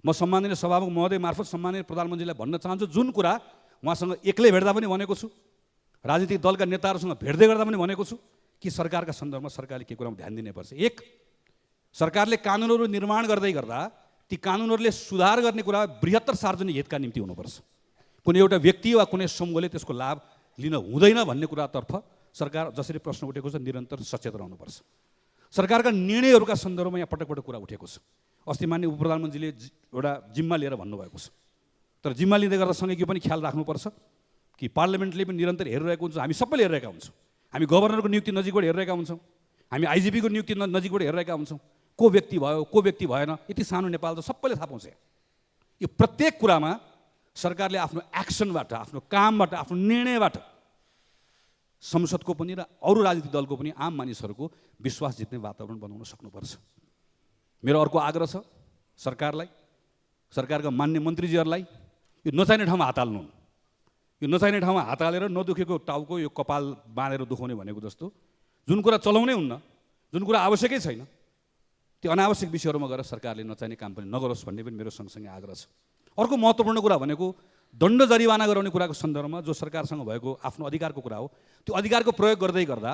म सम्माननीय सभामुख महोदय मार्फत सम्माननीय प्रधानमन्त्रीलाई भन्न चाहन्छु, जुन कुरा उहाँसँग एक्लै भेट्दा पनि भनेको छु, राजनीतिक दलका नेताहरूसँग भेट्दै गर्दा पनि भनेको छु कि सरकारका सन्दर्भमा सरकारले के कुरामा ध्यान दिनैपर्छ। एक, सरकारले कानुनहरू निर्माण गर्दै गर्दा ती कानुनहरूले सुधार गर्ने कुरा बृहत्तर सार्वजनिक हितका निम्ति हुनुपर्छ। कुनै एउटा व्यक्ति वा कुनै समूहले त्यसको लाभ लिन हुँदैन भन्ने कुरातर्फ सरकार जसरी प्रश्न उठेको छ निरन्तर सचेत रहनुपर्छ। सरकारका निर्णयहरूका सन्दर्भमा यहाँ पटक पटक कुरा उठेको छ। अस्ति माननीय उप प्रधानमन्त्रीले एउटा जिम्मा लिएर भन्नुभएको छ। तर जिम्मा लिँदै गर्दा सँगै यो पनि ख्याल राख्नुपर्छ कि पार्लियामेन्टले पनि निरन्तर हेरिरहेको हुन्छ, हामी सबैले हेरिरहेका हुन्छौँ। हामी गभर्नरको नियुक्ति नजिकबाट हेरिरहेका हुन्छौँ, हामी IGP को नियुक्ति नजिकबाट हेरिरहेका हुन्छौँ। को व्यक्ति भयो, को व्यक्ति भएन, यति सानो नेपाल त सबैले थाहा पाउँछ। यो प्रत्येक कुरामा सरकारले आफ्नो एक्सनबाट, आफ्नो कामबाट, आफ्नो निर्णयबाट संसदको पनि र अरू राजनीतिक दलको पनि आम मानिसहरूको विश्वास जित्ने वातावरण बनाउन सक्नुपर्छ। मेरो अर्को आग्रह छ सरकारलाई, सरकारका मान्य मन्त्रीजीहरूलाई, यो नचाहिने ठाउँमा हात हाल्नु, यो नचाहिने ठाउँमा हात हालेर नदुखेको टाउको यो कपाल बाँधेर दुखाउने भनेको जस्तो जुन कुरा चलाउनै हुन्न, जुन कुरा आवश्यकै छैन, त्यो अनावश्यक विषयहरूमा गएर सरकारले नचाहिने काम पनि नगरोस् भन्ने पनि मेरो सँगसँगै आग्रह छ। अर्को महत्त्वपूर्ण कुरा भनेको दण्ड जरिवाना गराउने कुराको सन्दर्भमा जो सरकारसँग भएको आफ्नो अधिकारको कुरा हो, त्यो अधिकारको प्रयोग गर्दै गर्दा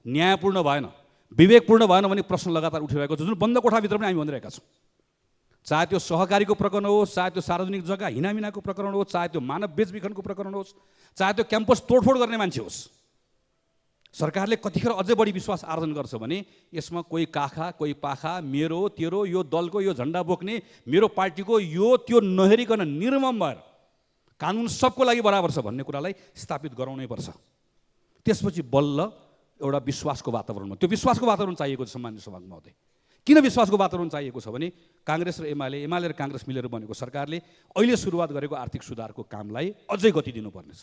न्यायपूर्ण भएन, विवेकपूर्ण भएन भने प्रश्न लगातार उठिरहेको छ, जुन बन्द कोठाभित्र पनि हामी भनिरहेका छौँ। चाहे त्यो सहकारीको प्रकरण होस्, चाहे त्यो सार्वजनिक जग्गा हिनामिनाको प्रकरण होस्, चाहे त्यो मानव बेचबिखनको प्रकरण होस्, चाहे त्यो क्याम्पस तोडफोड गर्ने मान्छे होस्, सरकारले कतिखेर अझै बढी विश्वास आर्जन गर्छ भने यसमा कोही काखा कोही पाखा, मेरो तेरो, यो दलको यो झन्डा बोक्ने, मेरो पार्टीको यो त्यो नहेरिकन निर्मम भएर कानुन सबको लागि बराबर छ भन्ने कुरालाई स्थापित गराउनै पर्छ। त्यसपछि बल्ल एउटा विश्वासको वातावरणमा, त्यो विश्वासको वातावरण चाहिएको छ। सम्माननीय सभामुख महोदय, किन विश्वासको वातावरण चाहिएको छ भने काङ्ग्रेस र एमाले र काङ्ग्रेस मिलेर बनेको सरकारले अहिले सुरुवात गरेको आर्थिक सुधारको कामलाई अझै गति दिनुपर्नेछ,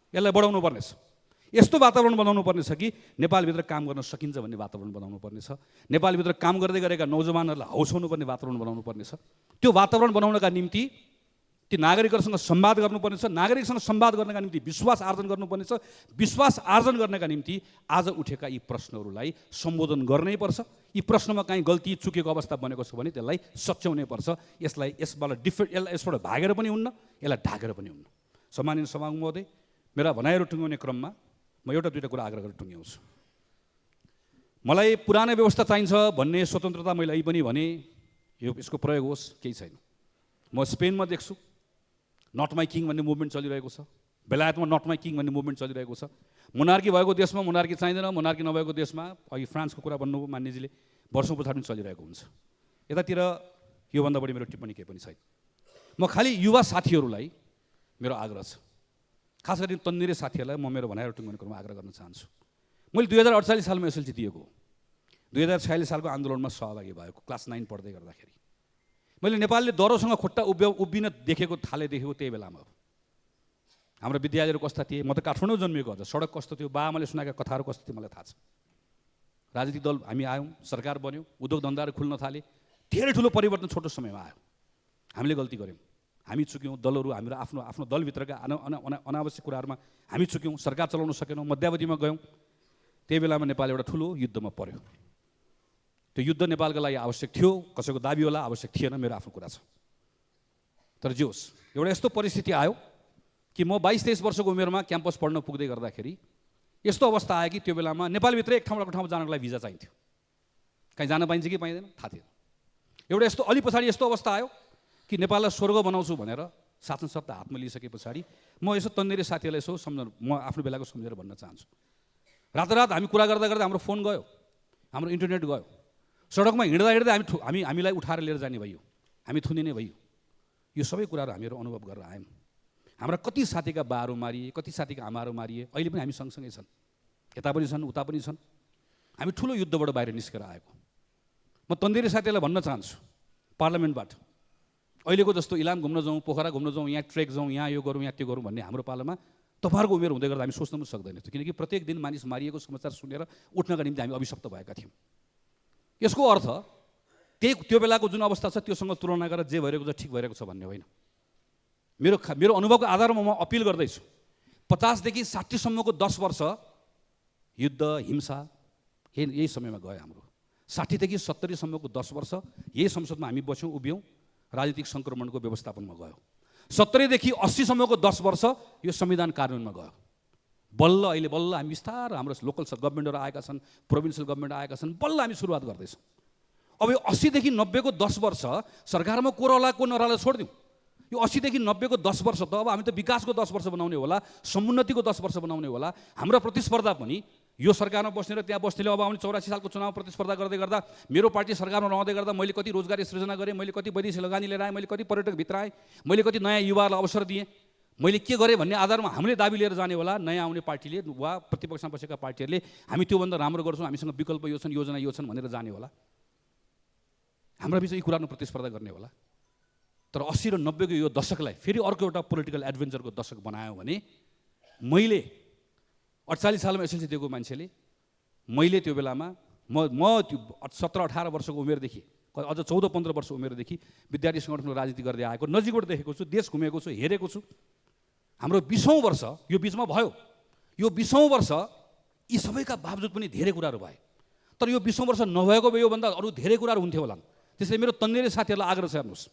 यसलाई बढाउनु पर्नेछ। यस्तो वातावरण बनाउनु पर्नेछ कि नेपालभित्र काम गर्न सकिन्छ भन्ने वातावरण बनाउनु पर्नेछ। नेपालभित्र काम गर्दै गरेका नौजवानहरूलाई हौसाउनु पर्ने वातावरण बनाउनु पर्नेछ। त्यो वातावरण बनाउनका निम्ति ती नागरिकहरूसँग संवाद गर्नुपर्नेछ, नागरिकसँग संवाद गर्नका निम्ति विश्वास आर्जन गर्नुपर्नेछ। विश्वास आर्जन गर्नका निम्ति आज उठेका यी प्रश्नहरूलाई सम्बोधन गर्नै पर्छ। यी प्रश्नमा काहीँ गल्ती चुकेको अवस्था बनेको छ भने त्यसलाई सच्याउनै पर्छ। यसबाट भागेर पनि हुन्न, यसलाई ढाकेर पनि हुन्न। सम्माननीय सभामुख महोदय, मेरा भनाइहरू टुङ्ग्याउने क्रममा म एउटा दुईवटा कुरा आग्रह गरेर टुङ्ग्याउँछु। मलाई पुरानो व्यवस्था चाहिन्छ भन्ने स्वतन्त्रता मैले अहिले पनि भने, यसको प्रयोग होस्, केही छैन। म स्पेनमा देख्छु नट माई किङ भन्ने मुभमेन्ट चलिरहेको छ, बेलायतमा नट माई किङ भन्ने मुभमेन्ट चलिरहेको छ। मोनार्की भएको देशमा मोनार्की चाहिँदैन, मोनार्की नभएको देशमा, अघि फ्रान्सको कुरा भन्नुभयो मान्यजीले, वर्षौँ पछाडि चलिरहेको हुन्छ। यतातिर योभन्दा बढी मेरो टिप्पणी केही पनि छैन। म खालि युवा साथीहरूलाई मेरो आग्रह छ, खास गरी तन्निरे साथीहरूलाई म मेरो भनाइहरू टुङ्ग्याउने क्रममा आग्रह गर्न चाहन्छु। मैले 2048 सालमा एसएलसी दिएको, 2046 सालको आन्दोलनमा सहभागी भएको, क्लास 9 पढ्दै गर्दाखेरि मैले नेपालले दह्रोसँग खुट्टा उभिन देखेको त्यही बेलामा। हाम्रो विद्यालयहरू कस्ता थिए, म त काठमाडौँ जन्मिएको, अझ सडक कस्तो थियो, बाआमाले सुनाएका कथाहरू कस्तो थियो मलाई थाहा छ। राजनीतिक दल हामी आयौँ, सरकार बन्यो, उद्योग धन्दाहरू खुल्न थाले, धेरै ठुलो परिवर्तन छोटो समयमा आयो। हामीले गल्ती गऱ्यौँ, हामी चुक्यौँ। दलहरू हाम्रो आफ्नो आफ्नो दलभित्रका अनावश्यक कुराहरूमा हामी चुक्यौँ, सरकार चलाउन सकेनौँ, मध्यावधिमा गयौँ। त्यही बेलामा नेपाल एउटा ठुलो युद्धमा पर्यो। त्यो युद्ध नेपालको लागि आवश्यक थियो, कसैको दाबी होला, आवश्यक थिएन, मेरो आफ्नो कुरा छ। तर जे होस्, एउटा यस्तो परिस्थिति आयो कि म 22-23 वर्षको उमेरमा क्याम्पस पढ्न पुग्दै गर्दाखेरि यस्तो अवस्था आयो कि त्यो बेलामा नेपालभित्र एक ठाउँबाट अर्को ठाउँ जानको लागि भिजा चाहिन्थ्यो। कहीँ जान पाइन्छ कि पाइँदैन थाहा थिएन। एउटा यस्तो अलि पछाडि यस्तो अवस्था आयो कि नेपाललाई स्वर्ग बनाउँछु भनेर शासन सत्ता हातमा लिइसके पछाडि म यसो तन्नेरी साथीहरूलाई यसो सम्झाउनु, म आफ्नो बेलाको सम्झेर भन्न चाहन्छु। रातारात हामी कुरा गर्दा गर्दा हाम्रो फोन गयो, हाम्रो इन्टरनेट गयो, सडकमा हिँड्दा हिँड्दै हामीलाई उठाएर लिएर जाने भइयो, हामी थुनिने भइयो। यो सबै कुराहरू हामीहरू अनुभव गरेर आयौँ। हाम्रा कति साथीका बाहरू मारिए, कति साथीका आमाहरू मारिए, अहिले पनि हामी सँगसँगै छन्, यता पनि छन् उता पनि छन्। हामी ठुलो युद्धबाट बाहिर निस्केर आएको। म तन्देरी साथीहरूलाई भन्न चाहन्छु, पार्लियामेन्टबाट अहिलेको जस्तो इलाम घुम्न जाउँ, पोखरा घुम्न जाउँ, यहाँ ट्रेक जाउँ, यहाँ यो गरौँ, यहाँ त्यो गरौँ भन्ने हाम्रो पालामा तपाईँहरूको उमेर हुँदै गर्दा हामी सोच्न पनि सक्दैनौँ। किनकि प्रत्येक दिन मानिस मारिएको समाचार सुनेर उठ्नका निम्ति हामी अभिशप्त भएका थियौँ। यसको अर्थ त्यो बेलाको जुन अवस्था छ त्योसँग तुलना गरेर जे भइरहेको छ ठिक भइरहेको छ भन्ने होइन। मेरो अनुभवको आधारमा म अपिल गर्दैछु, 50 देखि 60 सम्मको 10 वर्ष युद्ध हिंसा यही समयमा गयो हाम्रो। 60 देखि 70 सम्मको 10 वर्ष यही संसदमा हामी बस्यौँ, उभियौँ, राजनीतिक सङ्क्रमणको व्यवस्थापनमा गयो। 70 देखि 80 सम्मको 10 वर्ष यो संविधान कार्यान्वयनमा गयो। बल्ल हामी बिस्तार हाम्रो लोकल गभर्मेन्टहरू आएका छन्, प्रोभिन्सियल गभर्मेन्ट आएका छन्, बल्ल हामी सुरुवात गर्दैछौँ। अब यो 80 देखि 90 को 10 वर्ष सरकारमा को रहला को नरहला छोडिदिउँ। यो 80 देखि 90 को 10 वर्ष त अब हामी त विकासको 10 वर्ष बनाउने होला, समुन्नतिको 10 वर्ष बनाउने होला। हाम्रो प्रतिस्पर्धा पनि यो सरकारमा बस्ने र त्यहाँ बस्नेले अब आउने 84 सालको चुनाव प्रतिस्पर्धा गर्दै गर्दा मेरो पार्टी सरकारमा रहँदै गर्दा मैले कति रोजगारी सृजना गरेँ, मैले कति वैदेशिक लगानी लिएर आएँ, मैले कति पर्यटक भित्र आएँ, मैले कति नयाँ युवाहरूलाई अवसर दिएँ, मैले के गरेँ भन्ने आधारमा हामीले दाबी लिएर जाने होला। नयाँ आउने पार्टीले वा प्रतिपक्षमा बसेका पार्टीहरूले हामी त्योभन्दा राम्रो गर्छौँ, हामीसँग विकल्प यो छन्, योजना यो छन् भनेर जाने होला। हाम्रो बिच यी कुराहरू प्रतिस्पर्धा गर्ने होला। तर 80 र 90 को यो दशकलाई फेरि अर्को एउटा पोलिटिकल एडभेन्चरको दशक बनायो भने मैले 48 सालमा एसएलसी दिएको मान्छेले मैले त्यो बेलामा म 17-18 वर्षको उमेरदेखि अझ 14-15 वर्ष उमेरदेखि विद्यार्थी सङ्गठनको राजनीति गर्दै आएको, नजिकबाट देखेको छु, देश घुमेको छु, हेरेको छु। हाम्रो 20औं वर्ष यो बिचमा भयो। यो 20औं वर्ष यी सबैका बावजुद पनि धेरै कुराहरू भए। तर यो 20औं वर्ष नभएको भए योभन्दा अरू धेरै कुराहरू हुन्थ्यो होला। त्यसैले मेरो तन्नेरी साथीहरूलाई आग्रह छ, हेर्नुहोस्,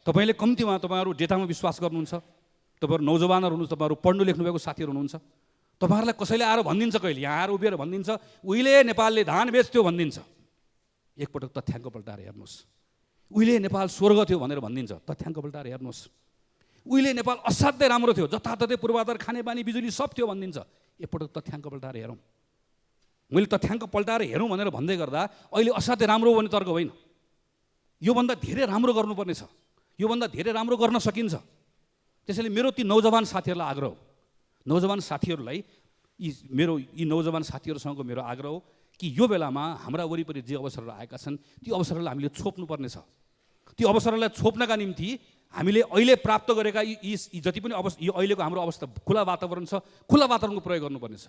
तपाईँले कम्तीमा तपाईँहरू डेटामा विश्वास गर्नुहुन्छ, तपाईँहरू नौजवानहरू हुनुहुन्छ, तपाईँहरू पढ्नु लेख्नुभएको साथीहरू हुनुहुन्छ, तपाईँहरूलाई कसैले आएर भनिदिन्छ, कहिले यहाँ आएर उभिएर भनिदिन्छ उहिले नेपालले धान बेच्थ्यो भनिदिन्छ, एकपटक तथ्याङ्क पल्टाएर हेर्नुहोस्। उहिले नेपाल स्वर्ग थियो भनेर भनिदिन्छ, तथ्याङ्क पल्टाएर हेर्नुहोस्। उहिले नेपाल असाध्यै राम्रो थियो, जताततै पूर्वाधार खानेपानी बिजुली सब थियो भनिदिन्छ, एकपटक तथ्याङ्क पल्टाएर हेरौँ। मैले तथ्याङ्क पल्टाएर हेरौँ भनेर भन्दै गर्दा अहिले असाध्यै राम्रो भन्ने तर्क होइन, योभन्दा धेरै राम्रो गर्नुपर्ने छ, योभन्दा धेरै राम्रो गर्न सकिन्छ। त्यसैले मेरो ती नौजवान साथीहरूलाई आग्रह हो, नौजवान साथीहरूलाई यी नौजवान साथीहरूसँगको मेरो आग्रह हो कि यो बेलामा हाम्रा वरिपरि जे अवसरहरू आएका छन् ती अवसरहरूलाई हामीले छोप्नुपर्ने छ। ती अवसरहरूलाई छोप्नका निम्ति हामीले अहिले प्राप्त गरेका यी जति पनि यो अहिलेको हाम्रो अवस्था खुला वातावरण छ, खुला वातावरणको प्रयोग गर्नुपर्ने छ।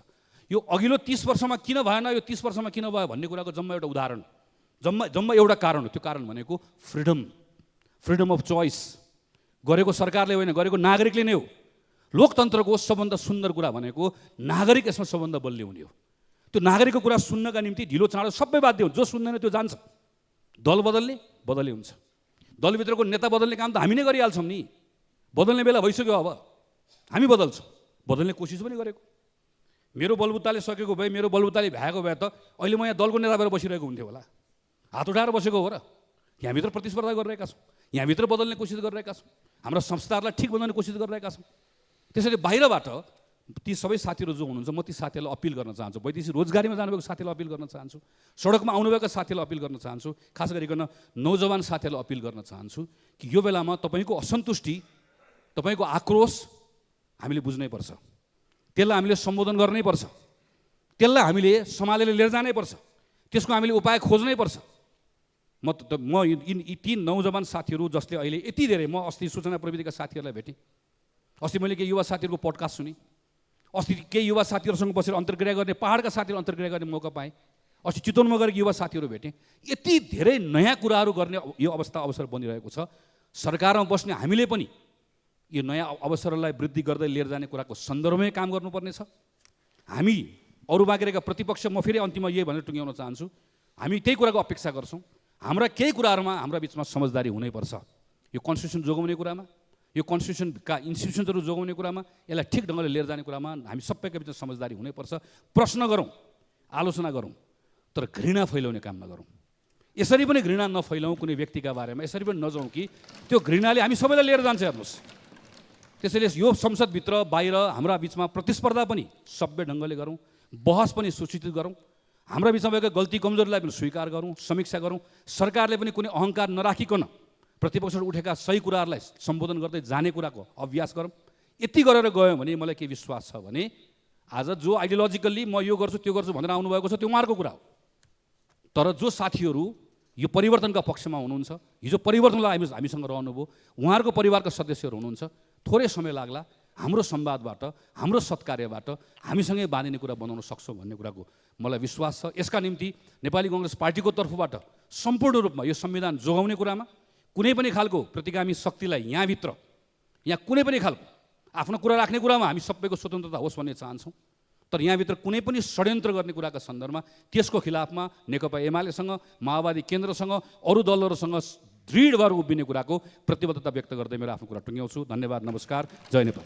यो अघिल्लो 30 वर्षमा किन भएन, यो 30 वर्षमा किन भयो भन्ने कुराको जम्मा एउटा उदाहरण, जम्मा एउटा कारण हो। त्यो कारण भनेको फ्रिडम अफ चोइस गरेको सरकारले होइन, गरेको नागरिकले नै हो। लोकतन्त्रको सबभन्दा सुन्दर कुरा भनेको नागरिक यसमा सबभन्दा बलियो हुने हो। त्यो नागरिकको कुरा सुन्नका निम्ति ढिलो चाँडो सबै बाध्य हुन्छ, जो सुन्दैन त्यो जान्छ। दल बदल्ने हुन्छ, दलभित्रको नेता बदल्ने काम त हामी नै गरिहाल्छौँ नि, बदल्ने बेला भइसक्यो, अब हामी बदल्छौँ, बदल्ने कोसिस पनि गरेको। मेरो बलबुताले सकेको भए, मेरो बलबुताले भ्याएको भए त अहिले म यहाँ दलको नेता भएर बसिरहेको हुन्थ्यो होला, हात उठाएर बसेको हो र। यहाँभित्र प्रतिस्पर्धा गरिरहेका छौँ, यहाँभित्र बदल्ने कोसिस गरिरहेका छौँ, हाम्रा संस्थाहरूलाई ठिक बनाउने कोसिस गरिरहेका छौँ। त्यसैले बाहिरबाट ती सबै साथीहरू जो हुनुहुन्छ, म ती साथीहरूलाई अपिल गर्न चाहन्छु, वैदेशिक रोजगारीमा जानुभएको साथीहरूलाई अपिल गर्न चाहन्छु, सडकमा आउनुभएका साथीहरूलाई अपिल गर्न चाहन्छु, खास गरिकन नौजवान साथीहरूलाई अपिल गर्न चाहन्छु कि यो बेलामा तपाईँको असन्तुष्टि, तपाईँको आक्रोश हामीले बुझ्नै पर्छ, त्यसलाई हामीले सम्बोधन गर्नै पर्छ, त्यसलाई हामीले सम्हालेर लिएर जानै पर्छ, त्यसको हामीले उपाय खोज्नै पर्छ। म ती नौजवान साथीहरू जसले अहिले यति धेरै, म अस्ति सूचना प्रविधिका साथीहरूलाई भेटेँ, अस्ति मैले केही युवा साथीहरूको पडकास्ट सुनेँ, अस्ति केही युवा साथीहरूसँग बसेर अन्तर्क्रिया गर्ने, पाहाडका साथीहरू अन्तर्क्रिया गर्ने मौका पाएँ, अस्ति चितवनमा गएर युवा साथीहरू भेटेँ। यति धेरै नयाँ कुराहरू गर्ने यो अवसर बनिरहेको छ। सरकारमा बस्ने हामीले पनि यो नयाँ अवसरहरूलाई वृद्धि गर्दै लिएर जाने कुराको सन्दर्भमै काम गर्नुपर्ने छ। हामी अरू बाँकी रहेका प्रतिपक्ष, म फेरि अन्तिममा यही भनेर टुङ्ग्याउन चाहन्छु, हामी त्यही कुराको अपेक्षा गर्छौँ। हाम्रा केही कुराहरूमा हाम्रा बिचमा समझदारी हुनैपर्छ। यो कन्स्टिट्युसन जोगाउने कुरामा, यो कन्स्टिट्युसनका इन्स्टिट्युसन्सहरू जोगाउने कुरामा, यसलाई ठिक ढङ्गले लिएर जाने कुरामा हामी सबैका बिचमा समझदारी हुनैपर्छ। प्रश्न गरौँ, आलोचना गरौँ, तर घृणा फैलाउने काम नगरौँ। यसरी पनि घृणा नफैलाउँ कुनै व्यक्तिका बारेमा, यसरी पनि नजाउँ कि त्यो घृणाले हामी सबैलाई लिएर जान्छ। हेर्नुहोस्, त्यसैले यो संसदभित्र बाहिर हाम्रा बिचमा प्रतिस्पर्धा पनि सभ्य ढङ्गले गरौँ, बहस पनि सुसूचित गरौँ, हाम्रा बिचमा भएका गल्ती कमजोरीलाई पनि स्वीकार गरौँ, समीक्षा गरौँ। सरकारले पनि कुनै अहङ्कार नराखिकन प्रतिपक्षबाट उठेका सही कुराहरूलाई सम्बोधन गर्दै जाने कुराको अभ्यास गरौँ। यति गरेर गयो भने मलाई के विश्वास छ भने आज जो आइडियोलोजिकल्ली म यो गर्छु त्यो गर्छु भनेर आउनुभएको छ त्यो उहाँहरूको कुरा हो, तर जो साथीहरू यो परिवर्तनका पक्षमा हुनुहुन्छ, हिजो परिवर्तनलाई हामीसँग रहनुभयो, उहाँहरूको परिवारका सदस्यहरू हुनुहुन्छ, थोरै समय लाग्ला हाम्रो संवादबाट, हाम्रो सत्कार्यबाट हामीसँगै बाँधिने कुरा बनाउन सक्छौँ भन्ने कुराको मलाई विश्वास छ। यसका निम्ति नेपाली कांग्रेस पार्टीको तर्फबाट सम्पूर्ण रूपमा यो संविधान जोगाउने कुरामा कुनै पनि खालको प्रतिगामी शक्तिलाई यहाँ कुनै पनि खालको आफ्नो कुरा राख्ने कुरामा हामी सबैको स्वतन्त्रता होस् भन्ने चाहन्छौँ, तर यहाँभित्र कुनै पनि षड्यन्त्र गर्ने कुराका सन्दर्भमा त्यसको खिलाफमा नेकपा एमालेसँग, माओवादी केन्द्रसँग, अरू दलहरूसँग दृढ भएर उभिने कुराको प्रतिबद्धता व्यक्त गर्दै मेरो आफ्नो कुरा टुङ्ग्याउँछु। धन्यवाद, नमस्कार, जय नेपाल।